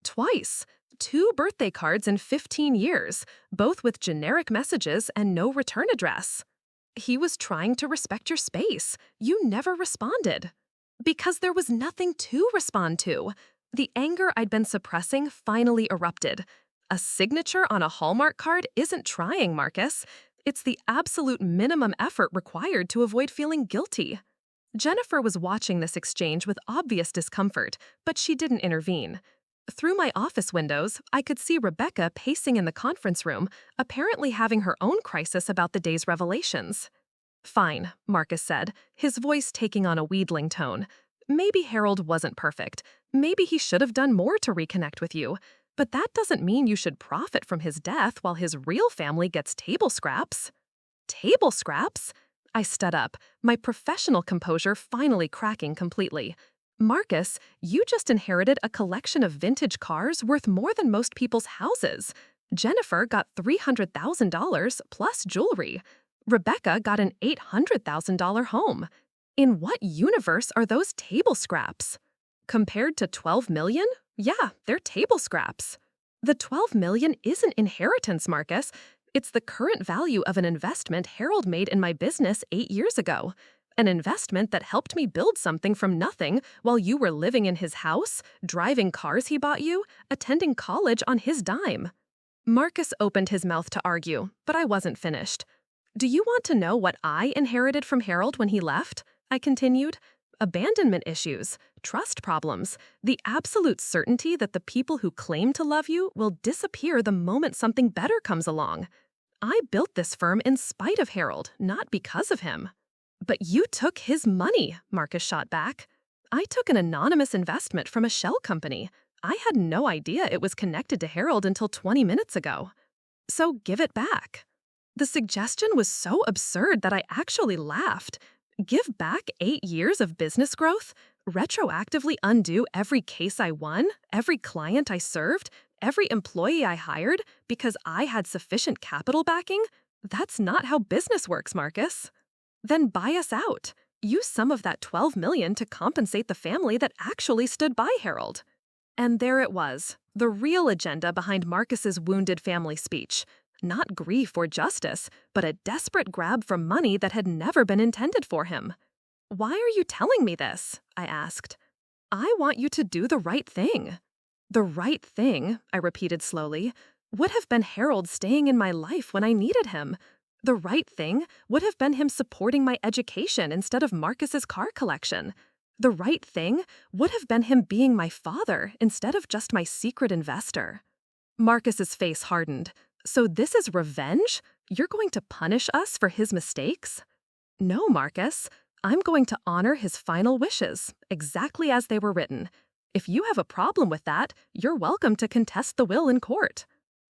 Twice. 2 birthday cards in 15 years, both with generic messages and no return address. He was trying to respect your space. You never responded. Because there was nothing to respond to. The anger I'd been suppressing finally erupted. A signature on a Hallmark card isn't trying, Marcus. It's the absolute minimum effort required to avoid feeling guilty. Jennifer was watching this exchange with obvious discomfort, but she didn't intervene. Through my office windows, I could see Rebecca pacing in the conference room, apparently having her own crisis about the day's revelations. Fine, Marcus said, his voice taking on a wheedling tone. Maybe Harold wasn't perfect. Maybe he should have done more to reconnect with you. But that doesn't mean you should profit from his death while his real family gets table scraps. Table scraps? I stood up, my professional composure finally cracking completely. Marcus, you just inherited a collection of vintage cars worth more than most people's houses. Jennifer got $300,000 plus jewelry. Rebecca got an $800,000 home. In what universe are those table scraps? Compared to 12 million? Yeah, they're table scraps. The 12 million isn't inheritance, Marcus. It's the current value of an investment Harold made in my business 8 years ago. An investment that helped me build something from nothing while you were living in his house, driving cars he bought you, attending college on his dime. Marcus opened his mouth to argue, but I wasn't finished. Do you want to know what I inherited from Harold when he left? I continued. Abandonment issues, trust problems, the absolute certainty that the people who claim to love you will disappear the moment something better comes along. I built this firm in spite of Harold, not because of him. But you took his money, Marcus shot back. I took an anonymous investment from a shell company. I had no idea it was connected to Harold until 20 minutes ago. So give it back. The suggestion was so absurd that I actually laughed. Give back 8 years of business growth? Retroactively undo every case I won, every client I served, every employee I hired because I had sufficient capital backing? That's not how business works, Marcus. Then buy us out. Use some of that 12 million to compensate the family that actually stood by Harold. And there it was, the real agenda behind Marcus's wounded family speech. Not grief or justice, but a desperate grab for money that had never been intended for him. Why are you telling me this? I asked. I want you to do the right thing. The right thing, I repeated slowly, would have been Harold staying in my life when I needed him. The right thing would have been him supporting my education instead of Marcus's car collection. The right thing would have been him being my father instead of just my secret investor. Marcus's face hardened. So this is revenge? You're going to punish us for his mistakes? No, Marcus. I'm going to honor his final wishes, exactly as they were written. If you have a problem with that, you're welcome to contest the will in court.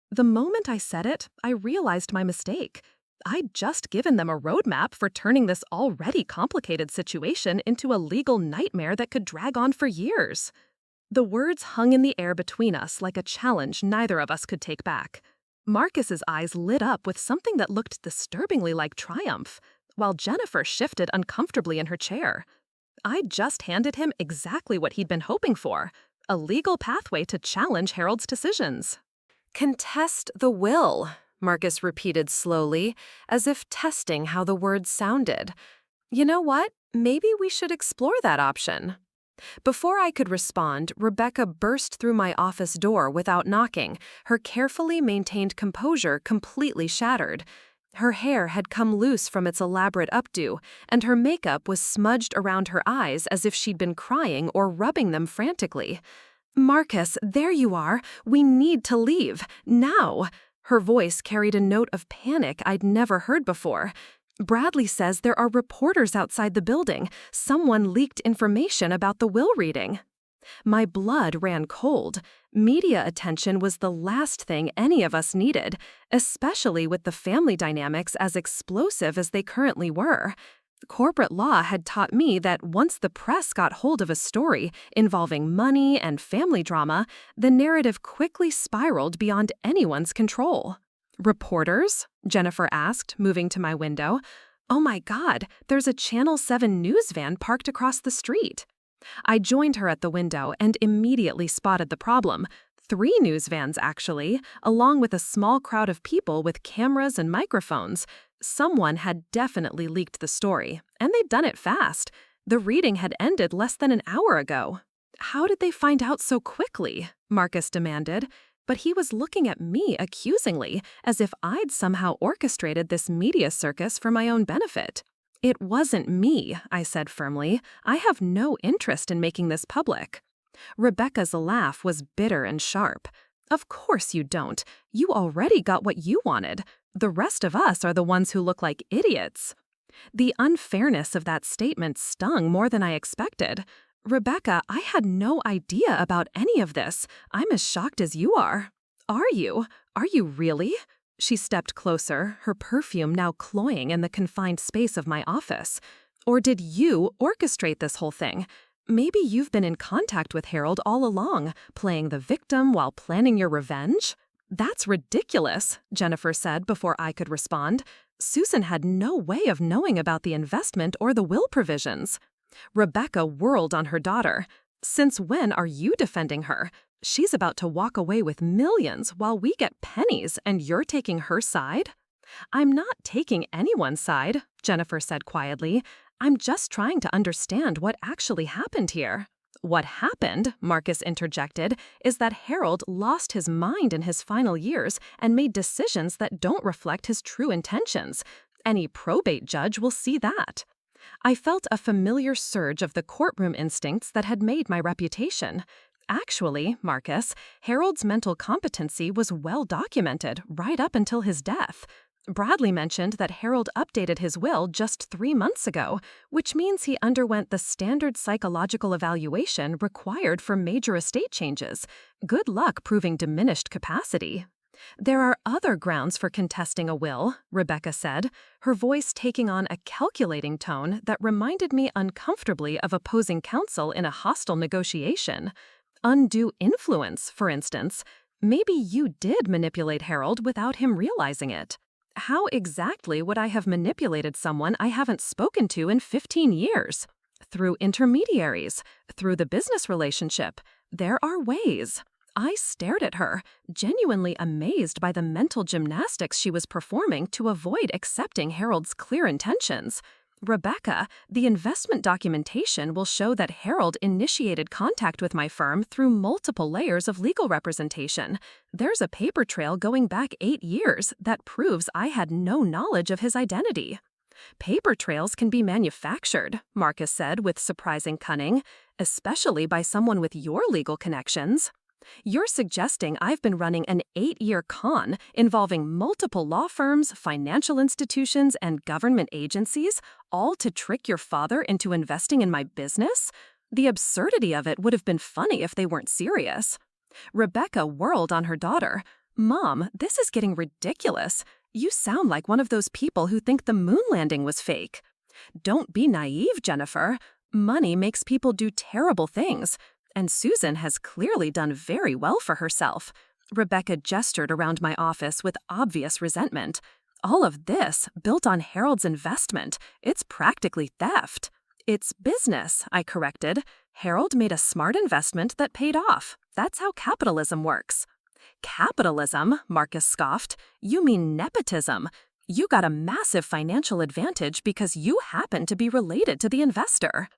The moment I said it, I realized my mistake. I'd just given them a roadmap for turning this already complicated situation into a legal nightmare that could drag on for years. The words hung in the air between us like a challenge neither of us could take back. Marcus's eyes lit up with something that looked disturbingly like triumph, while Jennifer shifted uncomfortably in her chair. I'd just handed him exactly what he'd been hoping for, a legal pathway to challenge Harold's decisions. Contest the will, Marcus repeated slowly, as if testing how the words sounded. You know what? Maybe we should explore that option. Before I could respond, Rebecca burst through my office door without knocking, her carefully maintained composure completely shattered. Her hair had come loose from its elaborate updo, and her makeup was smudged around her eyes as if she'd been crying or rubbing them frantically. Marcus, there you are. We need to leave. Now. Her voice carried a note of panic I'd never heard before. Bradley says there are reporters outside the building. Someone leaked information about the will reading. My blood ran cold. Media attention was the last thing any of us needed, especially with the family dynamics as explosive as they currently were. Corporate law had taught me that once the press got hold of a story involving money and family drama, the narrative quickly spiraled beyond anyone's control. Reporters? Jennifer asked, moving to my window. Oh my God, there's a Channel 7 news van parked across the street. I joined her at the window and immediately spotted the problem. 3 news vans, actually, along with a small crowd of people with cameras and microphones. Someone had definitely leaked the story, and they'd done it fast. The reading had ended less than an hour ago. How did they find out so quickly? Marcus demanded. But he was looking at me accusingly, as if I'd somehow orchestrated this media circus for my own benefit. It wasn't me, I said firmly. I have no interest in making this public. Rebecca's laugh was bitter and sharp. Of course you don't. You already got what you wanted. The rest of us are the ones who look like idiots. The unfairness of that statement stung more than I expected. Rebecca, I had no idea about any of this. I'm as shocked as you are. Are you? Are you really? She stepped closer, her perfume now cloying in the confined space of my office. Or did you orchestrate this whole thing? Maybe you've been in contact with Harold all along, playing the victim while planning your revenge? That's ridiculous, Jennifer said before I could respond. Susan had no way of knowing about the investment or the will provisions. Rebecca whirled on her daughter. Since when are you defending her? She's about to walk away with millions while we get pennies, and you're taking her side? I'm not taking anyone's side, Jennifer said quietly. I'm just trying to understand what actually happened here. What happened, Marcus interjected, is that Harold lost his mind in his final years and made decisions that don't reflect his true intentions. Any probate judge will see that. I felt a familiar surge of the courtroom instincts that had made my reputation. Actually, Marcus, Harold's mental competency was well documented right up until his death. Bradley mentioned that Harold updated his will just 3 months ago, which means he underwent the standard psychological evaluation required for major estate changes. Good luck proving diminished capacity. There are other grounds for contesting a will, Rebecca said, her voice taking on a calculating tone that reminded me uncomfortably of opposing counsel in a hostile negotiation. Undue influence, for instance. Maybe you did manipulate Harold without him realizing it. How exactly would I have manipulated someone I haven't spoken to in 15 years? Through intermediaries, through the business relationship. There are ways. I stared at her, genuinely amazed by the mental gymnastics she was performing to avoid accepting Harold's clear intentions. Rebecca, the investment documentation will show that Harold initiated contact with my firm through multiple layers of legal representation. There's a paper trail going back 8 years that proves I had no knowledge of his identity. Paper trails can be manufactured, Marcus said with surprising cunning, especially by someone with your legal connections. You're suggesting I've been running an 8-year con involving multiple law firms, financial institutions, and government agencies, all to trick your father into investing in my business? The absurdity of it would have been funny if they weren't serious. Rebecca whirled on her daughter. Mom, this is getting ridiculous. You sound like one of those people who think the moon landing was fake. Don't be naive, Jennifer. Money makes people do terrible things. And Susan has clearly done very well for herself. Rebecca gestured around my office with obvious resentment. All of this, built on Harold's investment, it's practically theft. It's business, I corrected. Harold made a smart investment that paid off. That's how capitalism works. Capitalism, Marcus scoffed. You mean nepotism. You got a massive financial advantage because you happen to be related to the investor.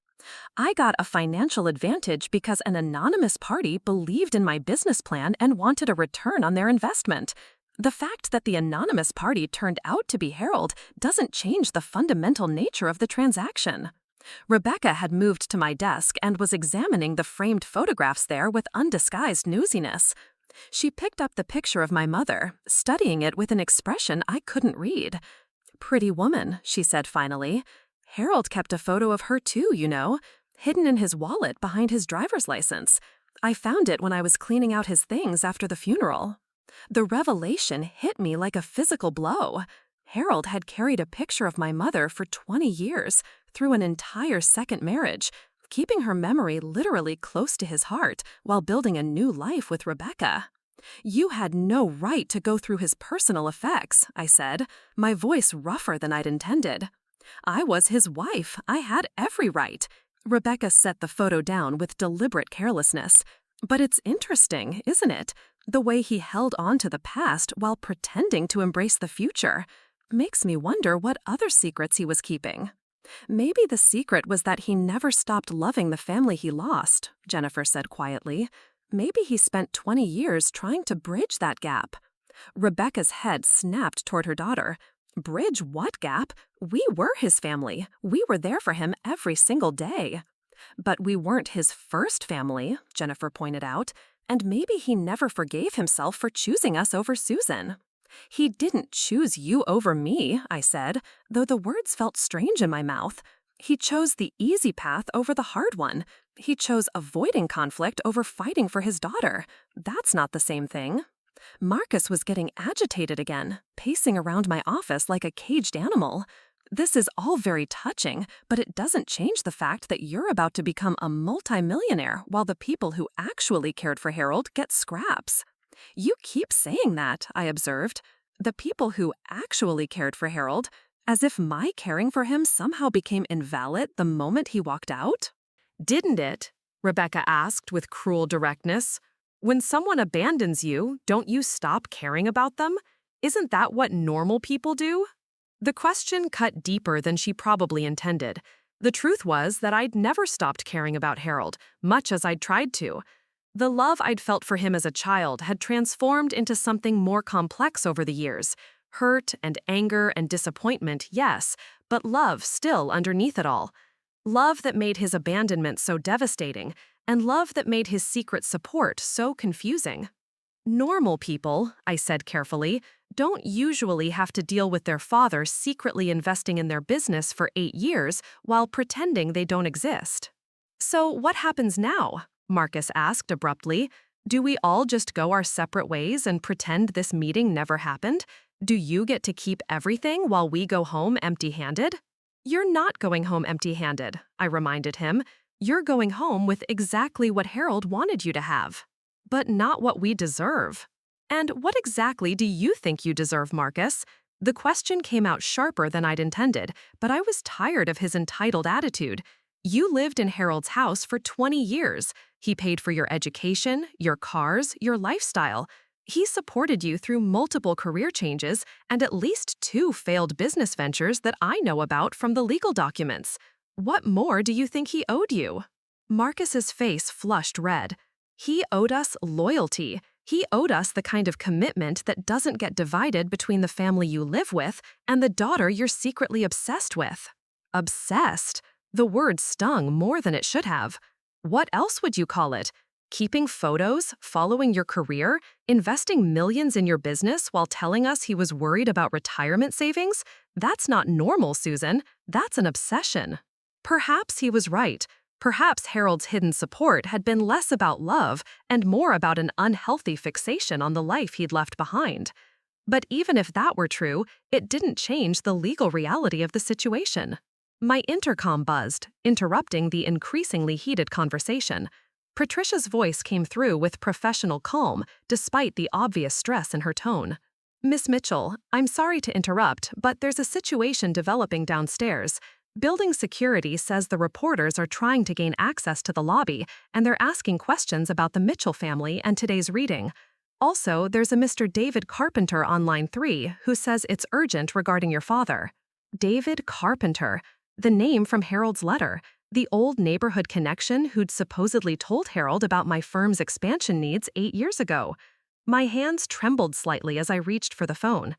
I got a financial advantage because an anonymous party believed in my business plan and wanted a return on their investment. The fact that the anonymous party turned out to be Harold doesn't change the fundamental nature of the transaction. Rebecca had moved to my desk and was examining the framed photographs there with undisguised newsiness. She picked up the picture of my mother, studying it with an expression I couldn't read. "Pretty woman," she said finally. "Harold kept a photo of her too, you know, hidden in his wallet behind his driver's license. I found it when I was cleaning out his things after the funeral." The revelation hit me like a physical blow. Harold had carried a picture of my mother for 20 years, through an entire second marriage, keeping her memory literally close to his heart while building a new life with Rebecca. "You had no right to go through his personal effects," I said, my voice rougher than I'd intended. "I was his wife. I had every right." Rebecca set the photo down with deliberate carelessness. "But it's interesting, isn't it? The way he held on to the past while pretending to embrace the future. Makes me wonder what other secrets he was keeping." "Maybe the secret was that he never stopped loving the family he lost," Jennifer said quietly. "Maybe he spent 20 years trying to bridge that gap." Rebecca's head snapped toward her daughter. "Bridge what gap? We were his family. We were there for him every single day." "But we weren't his first family," Jennifer pointed out, "and maybe he never forgave himself for choosing us over Susan." "He didn't choose you over me," I said, though the words felt strange in my mouth. "He chose the easy path over the hard one. He chose avoiding conflict over fighting for his daughter. That's not the same thing." Marcus was getting agitated again, pacing around my office like a caged animal. "This is all very touching, but it doesn't change the fact that you're about to become a multimillionaire while the people who actually cared for Harold get scraps." "You keep saying that," I observed. The people who actually cared for Harold, as if my caring for him somehow became invalid the moment he walked out? Didn't it? Rebecca asked with cruel directness. When someone abandons you, don't you stop caring about them? Isn't that what normal people do? The question cut deeper than she probably intended. The truth was that I'd never stopped caring about Harold, much as I'd tried to. The love I'd felt for him as a child had transformed into something more complex over the years. Hurt and anger and disappointment, yes, but love still underneath it all. Love that made his abandonment so devastating, and love that made his secret support so confusing. Normal people, I said carefully, don't usually have to deal with their father secretly investing in their business for 8 years while pretending they don't exist. So what happens now? Marcus asked abruptly. Do we all just go our separate ways and pretend this meeting never happened? Do you get to keep everything while we go home empty-handed? You're not going home empty-handed, I reminded him. You're going home with exactly what Harold wanted you to have. But not what we deserve. And what exactly do you think you deserve, Marcus? The question came out sharper than I'd intended, but I was tired of his entitled attitude. You lived in Harold's house for 20 years. He paid for your education, your cars, your lifestyle. He supported you through multiple career changes and at least 2 failed business ventures that I know about from the legal documents. What more do you think he owed you? Marcus's face flushed red. He owed us loyalty. He owed us the kind of commitment that doesn't get divided between the family you live with and the daughter you're secretly obsessed with. Obsessed? The word stung more than it should have. What else would you call it? Keeping photos, following your career, investing millions in your business while telling us he was worried about retirement savings? That's not normal, Susan. That's an obsession. Perhaps he was right. Perhaps Harold's hidden support had been less about love and more about an unhealthy fixation on the life he'd left behind. But even if that were true, it didn't change the legal reality of the situation. My intercom buzzed, interrupting the increasingly heated conversation. Patricia's voice came through with professional calm, despite the obvious stress in her tone. Miss Mitchell, I'm sorry to interrupt, but there's a situation developing downstairs. Building security says the reporters are trying to gain access to the lobby, and they're asking questions about the Mitchell family and today's reading. Also, there's a Mr. David Carpenter on line 3 who says it's urgent regarding your father. David Carpenter, the name from Harold's letter, the old neighborhood connection who'd supposedly told Harold about my firm's expansion needs 8 years ago. My hands trembled slightly as I reached for the phone.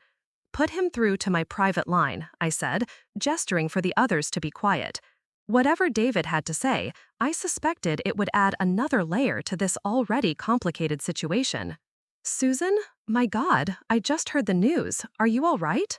Put him through to my private line, I said, gesturing for the others to be quiet. Whatever David had to say, I suspected it would add another layer to this already complicated situation. Susan? My God, I just heard the news. Are you all right?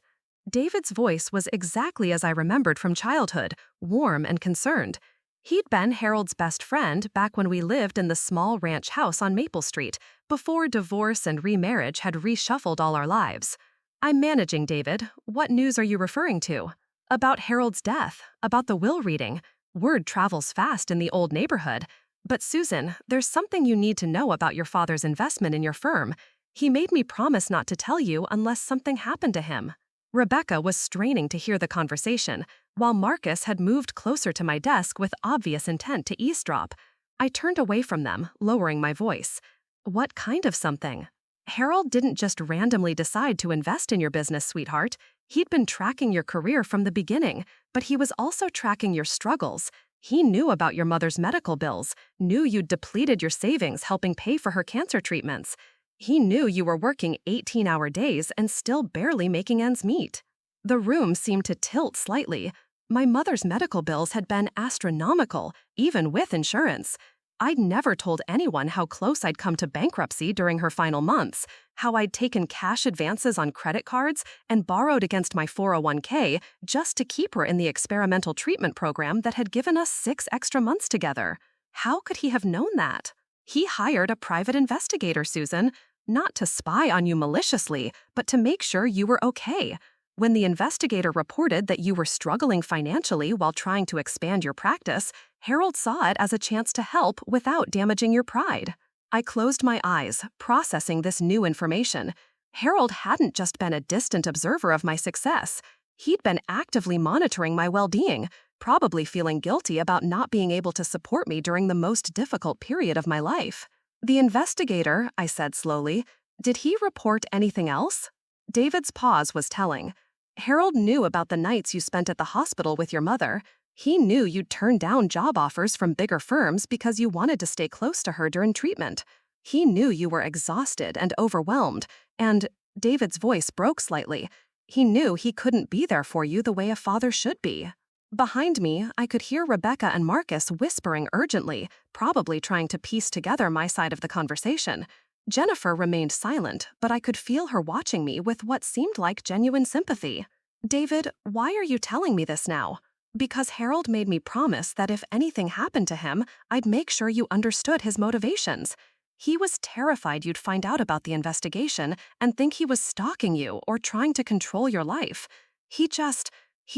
David's voice was exactly as I remembered from childhood, warm and concerned. He'd been Harold's best friend back when we lived in the small ranch house on Maple Street, before divorce and remarriage had reshuffled all our lives. I'm managing, David. What news are you referring to? About Harold's death, about the will reading. Word travels fast in the old neighborhood. But Susan, there's something you need to know about your father's investment in your firm. He made me promise not to tell you unless something happened to him. Rebecca was straining to hear the conversation, while Marcus had moved closer to my desk with obvious intent to eavesdrop. I turned away from them, lowering my voice. What kind of something? Harold didn't just randomly decide to invest in your business, sweetheart. He'd been tracking your career from the beginning, but he was also tracking your struggles. He knew about your mother's medical bills, knew you'd depleted your savings helping pay for her cancer treatments. He knew you were working 18-hour days and still barely making ends meet. The room seemed to tilt slightly. My mother's medical bills had been astronomical, even with insurance. I'd never told anyone how close I'd come to bankruptcy during her final months, how I'd taken cash advances on credit cards and borrowed against my 401k just to keep her in the experimental treatment program that had given us 6 extra months together. How could he have known that? He hired a private investigator, Susan, not to spy on you maliciously, but to make sure you were okay. When the investigator reported that you were struggling financially while trying to expand your practice, Harold saw it as a chance to help without damaging your pride. I closed my eyes, processing this new information. Harold hadn't just been a distant observer of my success. He'd been actively monitoring my well-being, probably feeling guilty about not being able to support me during the most difficult period of my life. The investigator, I said slowly, did he report anything else? David's pause was telling. Harold knew about the nights you spent at the hospital with your mother. He knew you'd turned down job offers from bigger firms because you wanted to stay close to her during treatment. He knew you were exhausted and overwhelmed, and David's voice broke slightly. He knew he couldn't be there for you the way a father should be. Behind me, I could hear Rebecca and Marcus whispering urgently, probably trying to piece together my side of the conversation. Jennifer remained silent, but I could feel her watching me with what seemed like genuine sympathy. David, why are you telling me this now? Because Harold made me promise that if anything happened to him, I'd make sure you understood his motivations. He was terrified you'd find out about the investigation and think he was stalking you or trying to control your life. He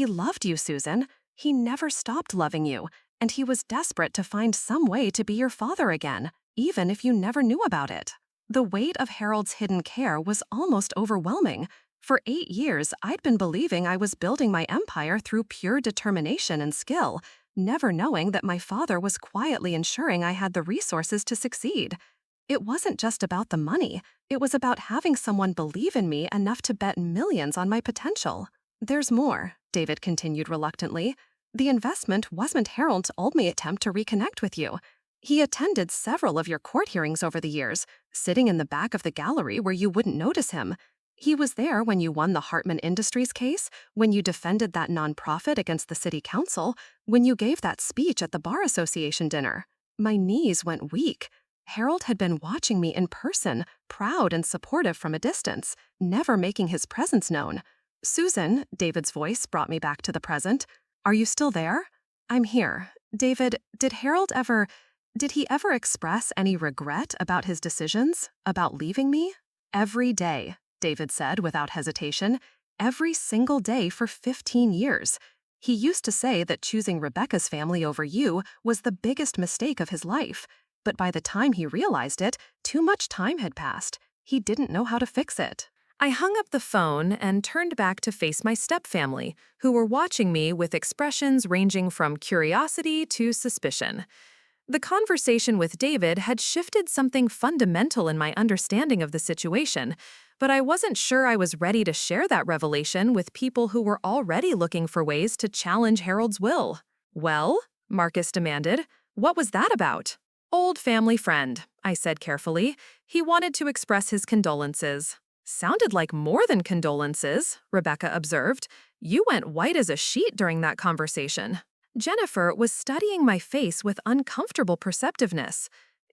loved you, Susan. He never stopped loving you, and he was desperate to find some way to be your father again, even if you never knew about it. The weight of Harold's hidden care was almost overwhelming. For 8 years, I'd been believing I was building my empire through pure determination and skill, never knowing that my father was quietly ensuring I had the resources to succeed. It wasn't just about the money. It was about having someone believe in me enough to bet millions on my potential. There's more, David continued reluctantly. The investment wasn't Harold's only attempt to reconnect with you. He attended several of your court hearings over the years, sitting in the back of the gallery where you wouldn't notice him. He was there when you won the Hartman Industries case, when you defended that nonprofit against the city council, when you gave that speech at the Bar Association dinner. My knees went weak. Harold had been watching me in person, proud and supportive from a distance, never making his presence known. Susan, David's voice brought me back to the present. Are you still there? I'm here. David, did he ever express any regret about his decisions, about leaving me? Every day, David said without hesitation. Every single day for 15 years. He used to say that choosing Rebecca's family over you was the biggest mistake of his life. But by the time he realized it, too much time had passed. He didn't know how to fix it. I hung up the phone and turned back to face my stepfamily, who were watching me with expressions ranging from curiosity to suspicion. The conversation with David had shifted something fundamental in my understanding of the situation, but I wasn't sure I was ready to share that revelation with people who were already looking for ways to challenge Harold's will. Well, Marcus demanded, what was that about? Old family friend, I said carefully. He wanted to express his condolences. Sounded like more than condolences, Rebecca observed. You went white as a sheet during that conversation. Jennifer was studying my face with uncomfortable perceptiveness.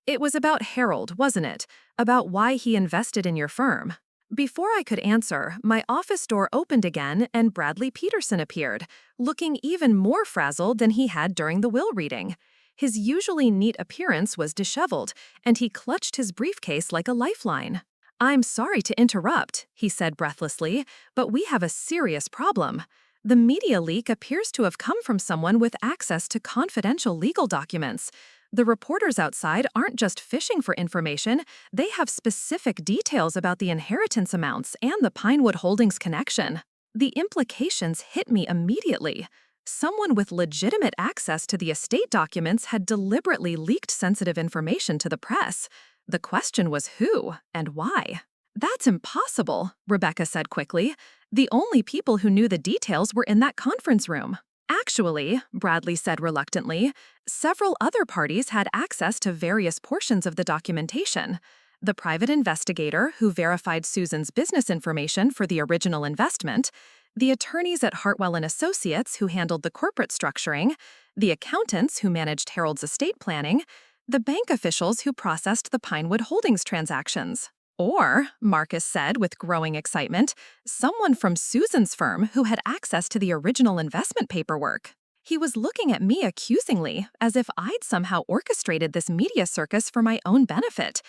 It was about Harold, wasn't it? About why he invested in your firm. Before I could answer, my office door opened again and Bradley Peterson appeared, looking even more frazzled than he had during the will reading. His usually neat appearance was disheveled, and he clutched his briefcase like a lifeline. I'm sorry to interrupt, he said breathlessly, but we have a serious problem. The media leak appears to have come from someone with access to confidential legal documents. The reporters outside aren't just fishing for information, they have specific details about the inheritance amounts and the Pinewood Holdings connection. The implications hit me immediately. Someone with legitimate access to the estate documents had deliberately leaked sensitive information to the press. The question was who and why. That's impossible, Rebecca said quickly. The only people who knew the details were in that conference room. Actually, Bradley said reluctantly, several other parties had access to various portions of the documentation. The private investigator who verified Susan's business information for the original investment, the attorneys at Hartwell & Associates who handled the corporate structuring, the accountants who managed Harold's estate planning, the bank officials who processed the Pinewood Holdings transactions. Or, Marcus said with growing excitement, someone from Susan's firm who had access to the original investment paperwork. He was looking at me accusingly, as if I'd somehow orchestrated this media circus for my own benefit.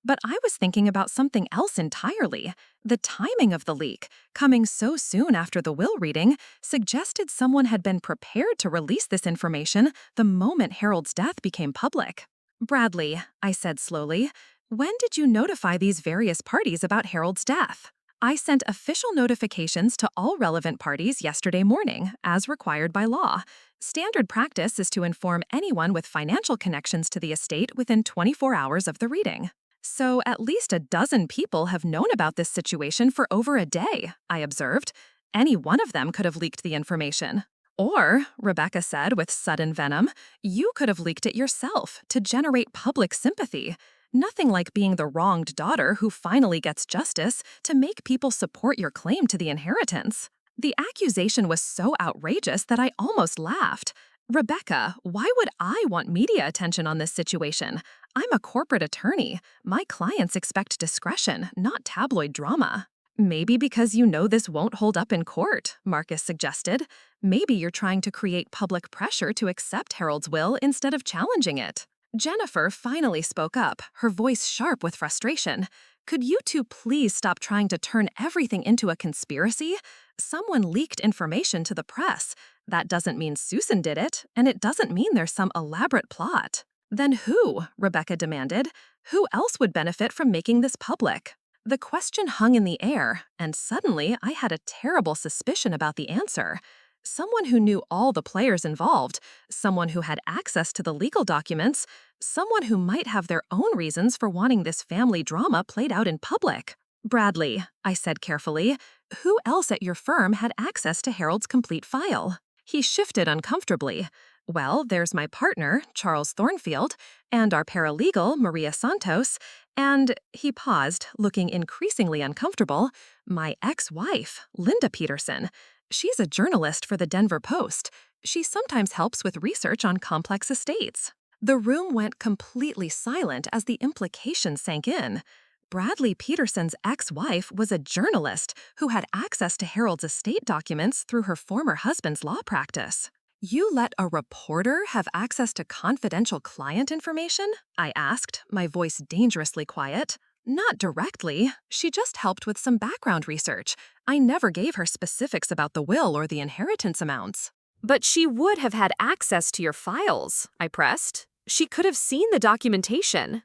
But I was thinking about something else entirely. The timing of the leak, coming so soon after the will reading, suggested someone had been prepared to release this information the moment Harold's death became public. Bradley, I said slowly, when did you notify these various parties about Harold's death? I sent official notifications to all relevant parties yesterday morning, as required by law. Standard practice is to inform anyone with financial connections to the estate within 24 hours of the reading. So at least a dozen people have known about this situation for over a day, I observed. Any one of them could have leaked the information. Or, Rebecca said with sudden venom, you could have leaked it yourself to generate public sympathy. Nothing like being the wronged daughter who finally gets justice to make people support your claim to the inheritance. The accusation was so outrageous that I almost laughed. Rebecca, why would I want media attention on this situation? I'm a corporate attorney. My clients expect discretion, not tabloid drama. Maybe because you know this won't hold up in court, Marcus suggested. Maybe you're trying to create public pressure to accept Harold's will instead of challenging it. Jennifer finally spoke up, her voice sharp with frustration. Could you two please stop trying to turn everything into a conspiracy? Someone leaked information to the press. That doesn't mean Susan did it, and it doesn't mean there's some elaborate plot. Then who? Rebecca demanded. Who else would benefit from making this public? The question hung in the air, and suddenly I had a terrible suspicion about the answer. Someone who knew all the players involved, someone who had access to the legal documents, someone who might have their own reasons for wanting this family drama played out in public. Bradley, I said carefully, who else at your firm had access to Harold's complete file? He shifted uncomfortably. Well, there's my partner, Charles Thornfield, and our paralegal, Maria Santos, and he paused, looking increasingly uncomfortable, my ex-wife, Linda Peterson. She's a journalist for the Denver Post. She sometimes helps with research on complex estates. The room went completely silent as the implications sank in. Bradley Peterson's ex-wife was a journalist who had access to Harold's estate documents through her former husband's law practice. You let a reporter have access to confidential client information? I asked, my voice dangerously quiet. Not directly. She just helped with some background research. I never gave her specifics about the will or the inheritance amounts. But she would have had access to your files, I pressed. She could have seen the documentation.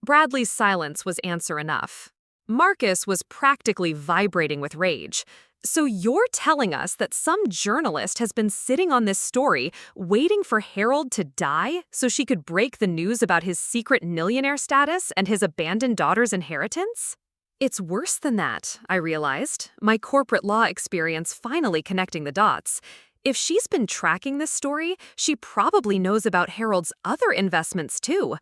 Bradley's silence was answer enough. Marcus was practically vibrating with rage. So you're telling us that some journalist has been sitting on this story, waiting for Harold to die so she could break the news about his secret millionaire status and his abandoned daughter's inheritance? It's worse than that, I realized, my corporate law experience finally connecting the dots. If she's been tracking this story, she probably knows about Harold's other investments too.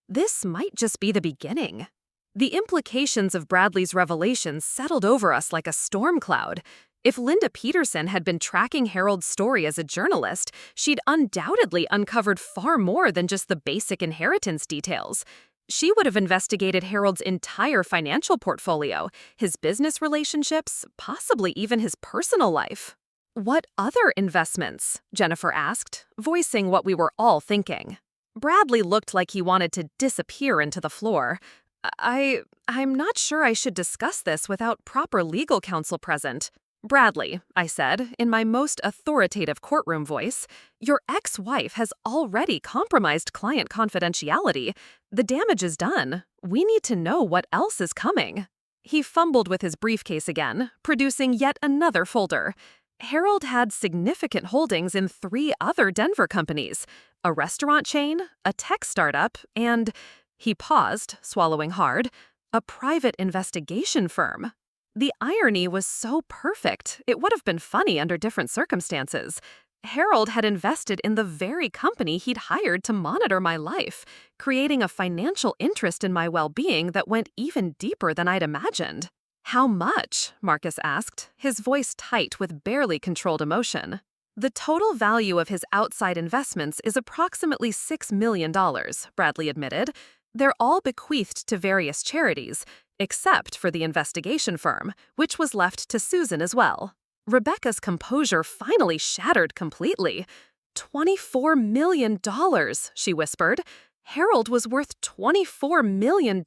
This might just be the beginning. The implications of Bradley's revelations settled over us like a storm cloud. If Linda Peterson had been tracking Harold's story as a journalist, she'd undoubtedly uncovered far more than just the basic inheritance details. She would have investigated Harold's entire financial portfolio, his business relationships, possibly even his personal life. What other investments? Jennifer asked, voicing what we were all thinking. Bradley looked like he wanted to disappear into the floor. I'm not sure I should discuss this without proper legal counsel present. Bradley, I said, in my most authoritative courtroom voice, your ex-wife has already compromised client confidentiality. The damage is done. We need to know what else is coming. He fumbled with his briefcase again, producing yet another folder. Harold had significant holdings in 3 other Denver companies, a restaurant chain, a tech startup, and, he paused, swallowing hard, a private investigation firm. The irony was so perfect, it would have been funny under different circumstances. Harold had invested in the very company he'd hired to monitor my life, creating a financial interest in my well-being that went even deeper than I'd imagined. How much? Marcus asked, his voice tight with barely controlled emotion. The total value of his outside investments is approximately $6 million, Bradley admitted. They're all bequeathed to various charities, except for the investigation firm, which was left to Susan as well. Rebecca's composure finally shattered completely. $24 million, she whispered. Harold was worth $24 million,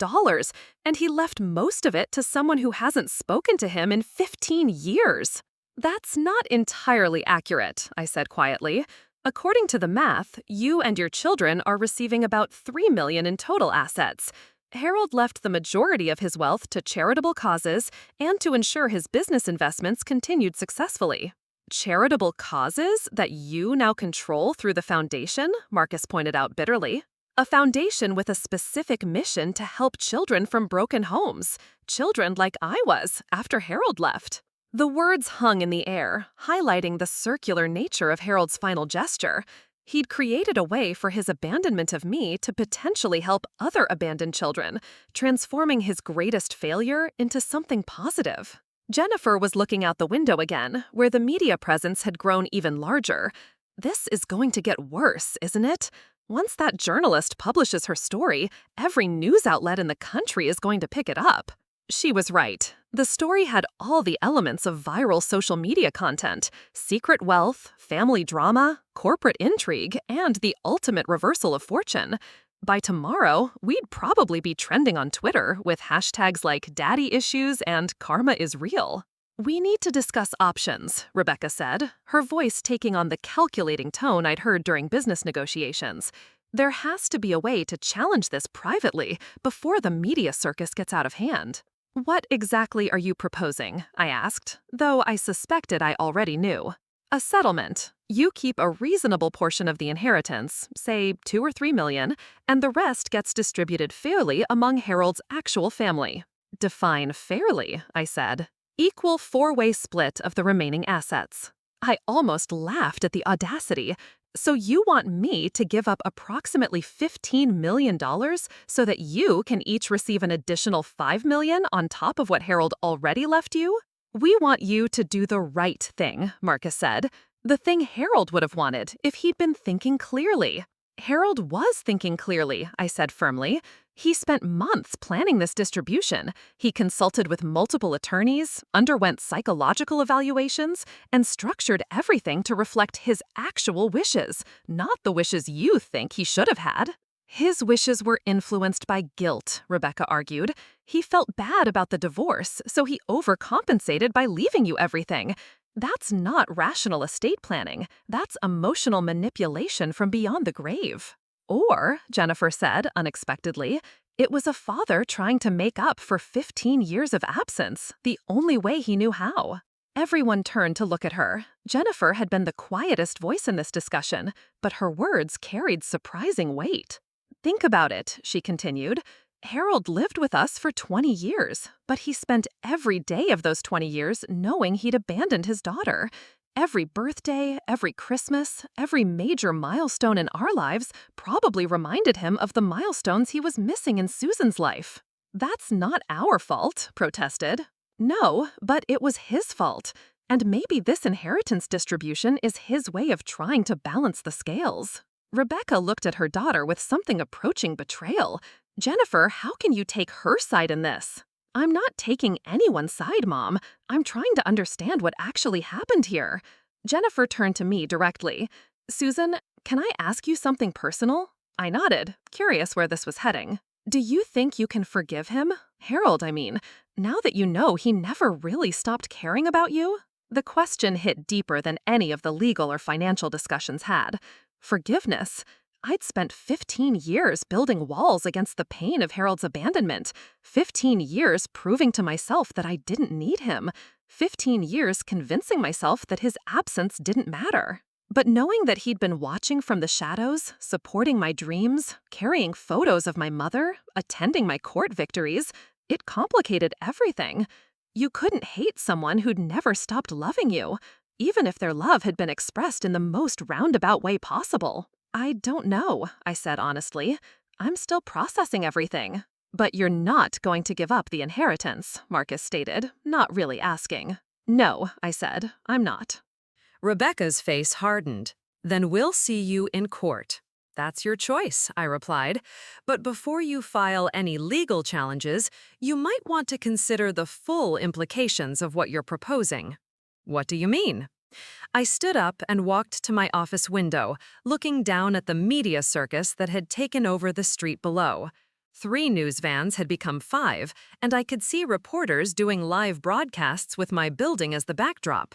and he left most of it to someone who hasn't spoken to him in 15 years. That's not entirely accurate, I said quietly. According to the math, you and your children are receiving about $3 million in total assets. Harold left the majority of his wealth to charitable causes and to ensure his business investments continued successfully. Charitable causes that you now control through the foundation? Marcus pointed out bitterly. A foundation with a specific mission to help children from broken homes. Children like I was after Harold left. The words hung in the air, highlighting the circular nature of Harold's final gesture. He'd created a way for his abandonment of me to potentially help other abandoned children, transforming his greatest failure into something positive. Jennifer was looking out the window again, where the media presence had grown even larger. This is going to get worse, isn't it? Once that journalist publishes her story, every news outlet in the country is going to pick it up. She was right. The story had all the elements of viral social media content: secret wealth, family drama, corporate intrigue, and the ultimate reversal of fortune. By tomorrow, we'd probably be trending on Twitter with hashtags like daddy issues and karma is real. We need to discuss options, Rebecca said, her voice taking on the calculating tone I'd heard during business negotiations. There has to be a way to challenge this privately before the media circus gets out of hand. What exactly are you proposing? I asked, though I suspected I already knew. A settlement. You keep a reasonable portion of the inheritance, say 2 or 3 million, and the rest gets distributed fairly among Harold's actual family. Define fairly, I said. Equal 4-way split of the remaining assets. I almost laughed at the audacity. So you want me to give up approximately $15 million so that you can each receive an additional $5 million on top of what Harold already left you? We want you to do the right thing, Marcus said. The thing Harold would have wanted if he'd been thinking clearly. Harold was thinking clearly, I said firmly. He spent months planning this distribution. He consulted with multiple attorneys, underwent psychological evaluations, and structured everything to reflect his actual wishes, not the wishes you think he should have had. His wishes were influenced by guilt, Rebecca argued. He felt bad about the divorce, so he overcompensated by leaving you everything. That's not rational estate planning. That's emotional manipulation from beyond the grave. Or, Jennifer said unexpectedly, it was a father trying to make up for 15 years of absence, the only way he knew how. Everyone turned to look at her. Jennifer had been the quietest voice in this discussion, but her words carried surprising weight. Think about it, she continued. Harold lived with us for 20 years, but he spent every day of those 20 years knowing he'd abandoned his daughter. Every birthday, every Christmas, every major milestone in our lives probably reminded him of the milestones he was missing in Susan's life. That's not our fault, protested. No, but it was his fault. And maybe this inheritance distribution is his way of trying to balance the scales. Rebecca looked at her daughter with something approaching betrayal. Jennifer, how can you take her side in this? I'm not taking anyone's side, Mom. I'm trying to understand what actually happened here. Jennifer turned to me directly. Susan, can I ask you something personal? I nodded, curious where this was heading. Do you think you can forgive him? Harold, I mean. Now that you know he never really stopped caring about you? The question hit deeper than any of the legal or financial discussions had. Forgiveness? I'd spent 15 years building walls against the pain of Harold's abandonment, 15 years proving to myself that I didn't need him, 15 years convincing myself that his absence didn't matter. But knowing that he'd been watching from the shadows, supporting my dreams, carrying photos of my mother, attending my court victories, it complicated everything. You couldn't hate someone who'd never stopped loving you, even if their love had been expressed in the most roundabout way possible. I don't know, I said honestly. I'm still processing everything. But you're not going to give up the inheritance, Marcus stated, not really asking. No, I said, I'm not. Rebecca's face hardened. Then we'll see you in court. That's your choice, I replied. But before you file any legal challenges, you might want to consider the full implications of what you're proposing. What do you mean? I stood up and walked to my office window, looking down at the media circus that had taken over the street below. 3 news vans had become 5, and I could see reporters doing live broadcasts with my building as the backdrop.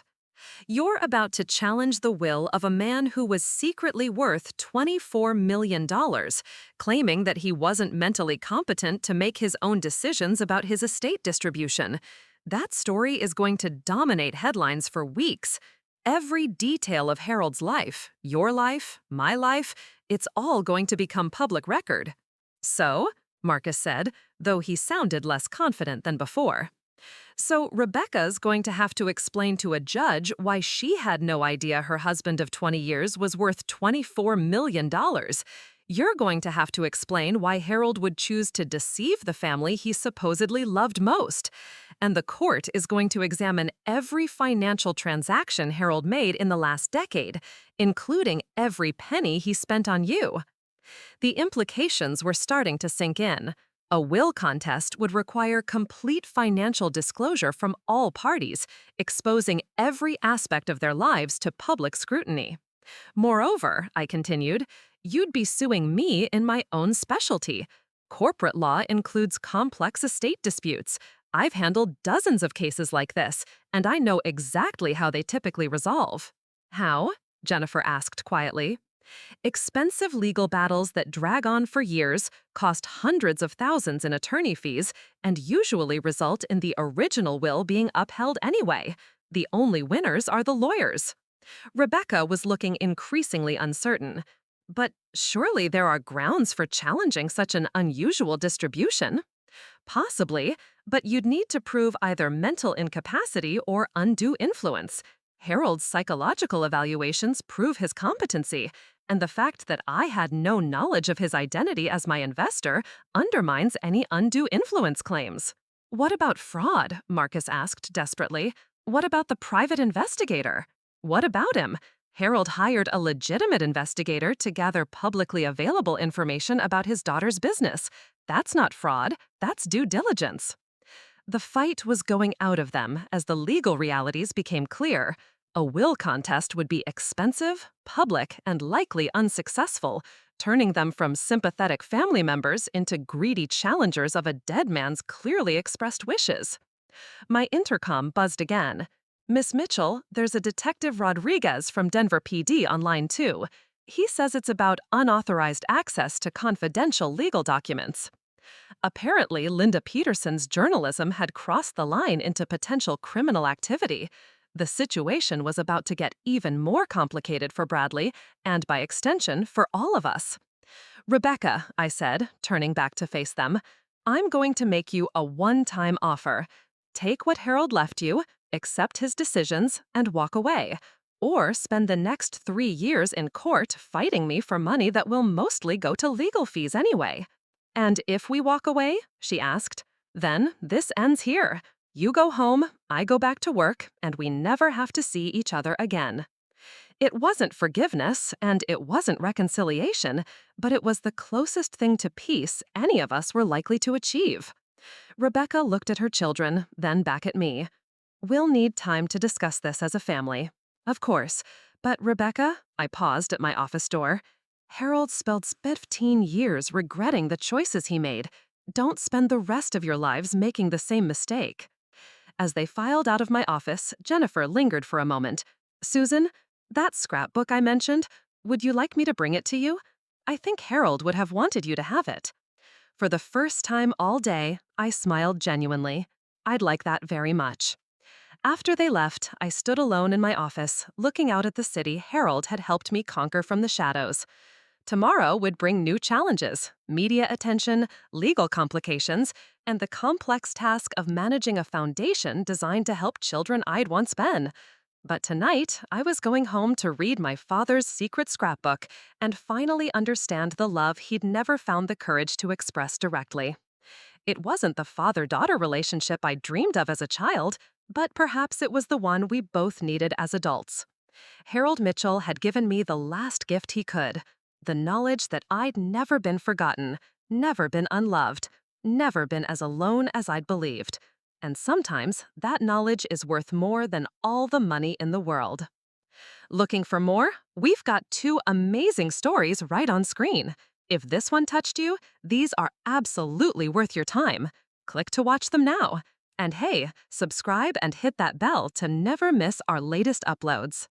You're about to challenge the will of a man who was secretly worth $24 million, claiming that he wasn't mentally competent to make his own decisions about his estate distribution. That story is going to dominate headlines for weeks. Every detail of Harold's life, your life, my life, it's all going to become public record. So, Marcus said, though he sounded less confident than before. So Rebecca's going to have to explain to a judge why she had no idea her husband of 20 years was worth $24 million. You're going to have to explain why Harold would choose to deceive the family he supposedly loved most. And the court is going to examine every financial transaction Harold made in the last decade, including every penny he spent on you. The implications were starting to sink in. A will contest would require complete financial disclosure from all parties, exposing every aspect of their lives to public scrutiny. Moreover, I continued, you'd be suing me in my own specialty. Corporate law includes complex estate disputes. I've handled dozens of cases like this, and I know exactly how they typically resolve. How? Jennifer asked quietly. Expensive legal battles that drag on for years, cost hundreds of thousands in attorney fees, and usually result in the original will being upheld anyway. The only winners are the lawyers. Rebecca was looking increasingly uncertain. But surely there are grounds for challenging such an unusual distribution. Possibly, but you'd need to prove either mental incapacity or undue influence. Harold's psychological evaluations prove his competency, and the fact that I had no knowledge of his identity as my investor undermines any undue influence claims. What about fraud? Marcus asked desperately. What about the private investigator? What about him? Harold hired a legitimate investigator to gather publicly available information about his daughter's business. That's not fraud, that's due diligence. The fight was going out of them as the legal realities became clear. A will contest would be expensive, public, and likely unsuccessful, turning them from sympathetic family members into greedy challengers of a dead man's clearly expressed wishes. My intercom buzzed again. Miss Mitchell, there's a Detective Rodriguez from Denver PD on line 2. He says it's about unauthorized access to confidential legal documents. Apparently, Linda Peterson's journalism had crossed the line into potential criminal activity. The situation was about to get even more complicated for Bradley, and by extension, for all of us. Rebecca, I said, turning back to face them, I'm going to make you a one-time offer. Take what Harold left you, accept his decisions, and walk away. Or spend the next 3 years in court fighting me for money that will mostly go to legal fees anyway. And if we walk away, she asked, then this ends here. You go home, I go back to work, and we never have to see each other again. It wasn't forgiveness, and it wasn't reconciliation, but it was the closest thing to peace any of us were likely to achieve. Rebecca looked at her children, then back at me. We'll need time to discuss this as a family. Of course. But Rebecca, I paused at my office door. Harold spent 15 years regretting the choices he made. Don't spend the rest of your lives making the same mistake. As they filed out of my office, Jennifer lingered for a moment. Susan, that scrapbook I mentioned, would you like me to bring it to you? I think Harold would have wanted you to have it. For the first time all day, I smiled genuinely. I'd like that very much. After they left, I stood alone in my office, looking out at the city Harold had helped me conquer from the shadows. Tomorrow would bring new challenges, media attention, legal complications, and the complex task of managing a foundation designed to help children I'd once been. But tonight, I was going home to read my father's secret scrapbook and finally understand the love he'd never found the courage to express directly. It wasn't the father-daughter relationship I dreamed of as a child, but perhaps it was the one we both needed as adults. Harold Mitchell had given me the last gift he could, the knowledge that I'd never been forgotten, never been unloved, never been as alone as I'd believed. And sometimes that knowledge is worth more than all the money in the world. Looking for more? We've got 2 amazing stories right on screen. If this one touched you, these are absolutely worth your time. Click to watch them now. And hey, subscribe and hit that bell to never miss our latest uploads.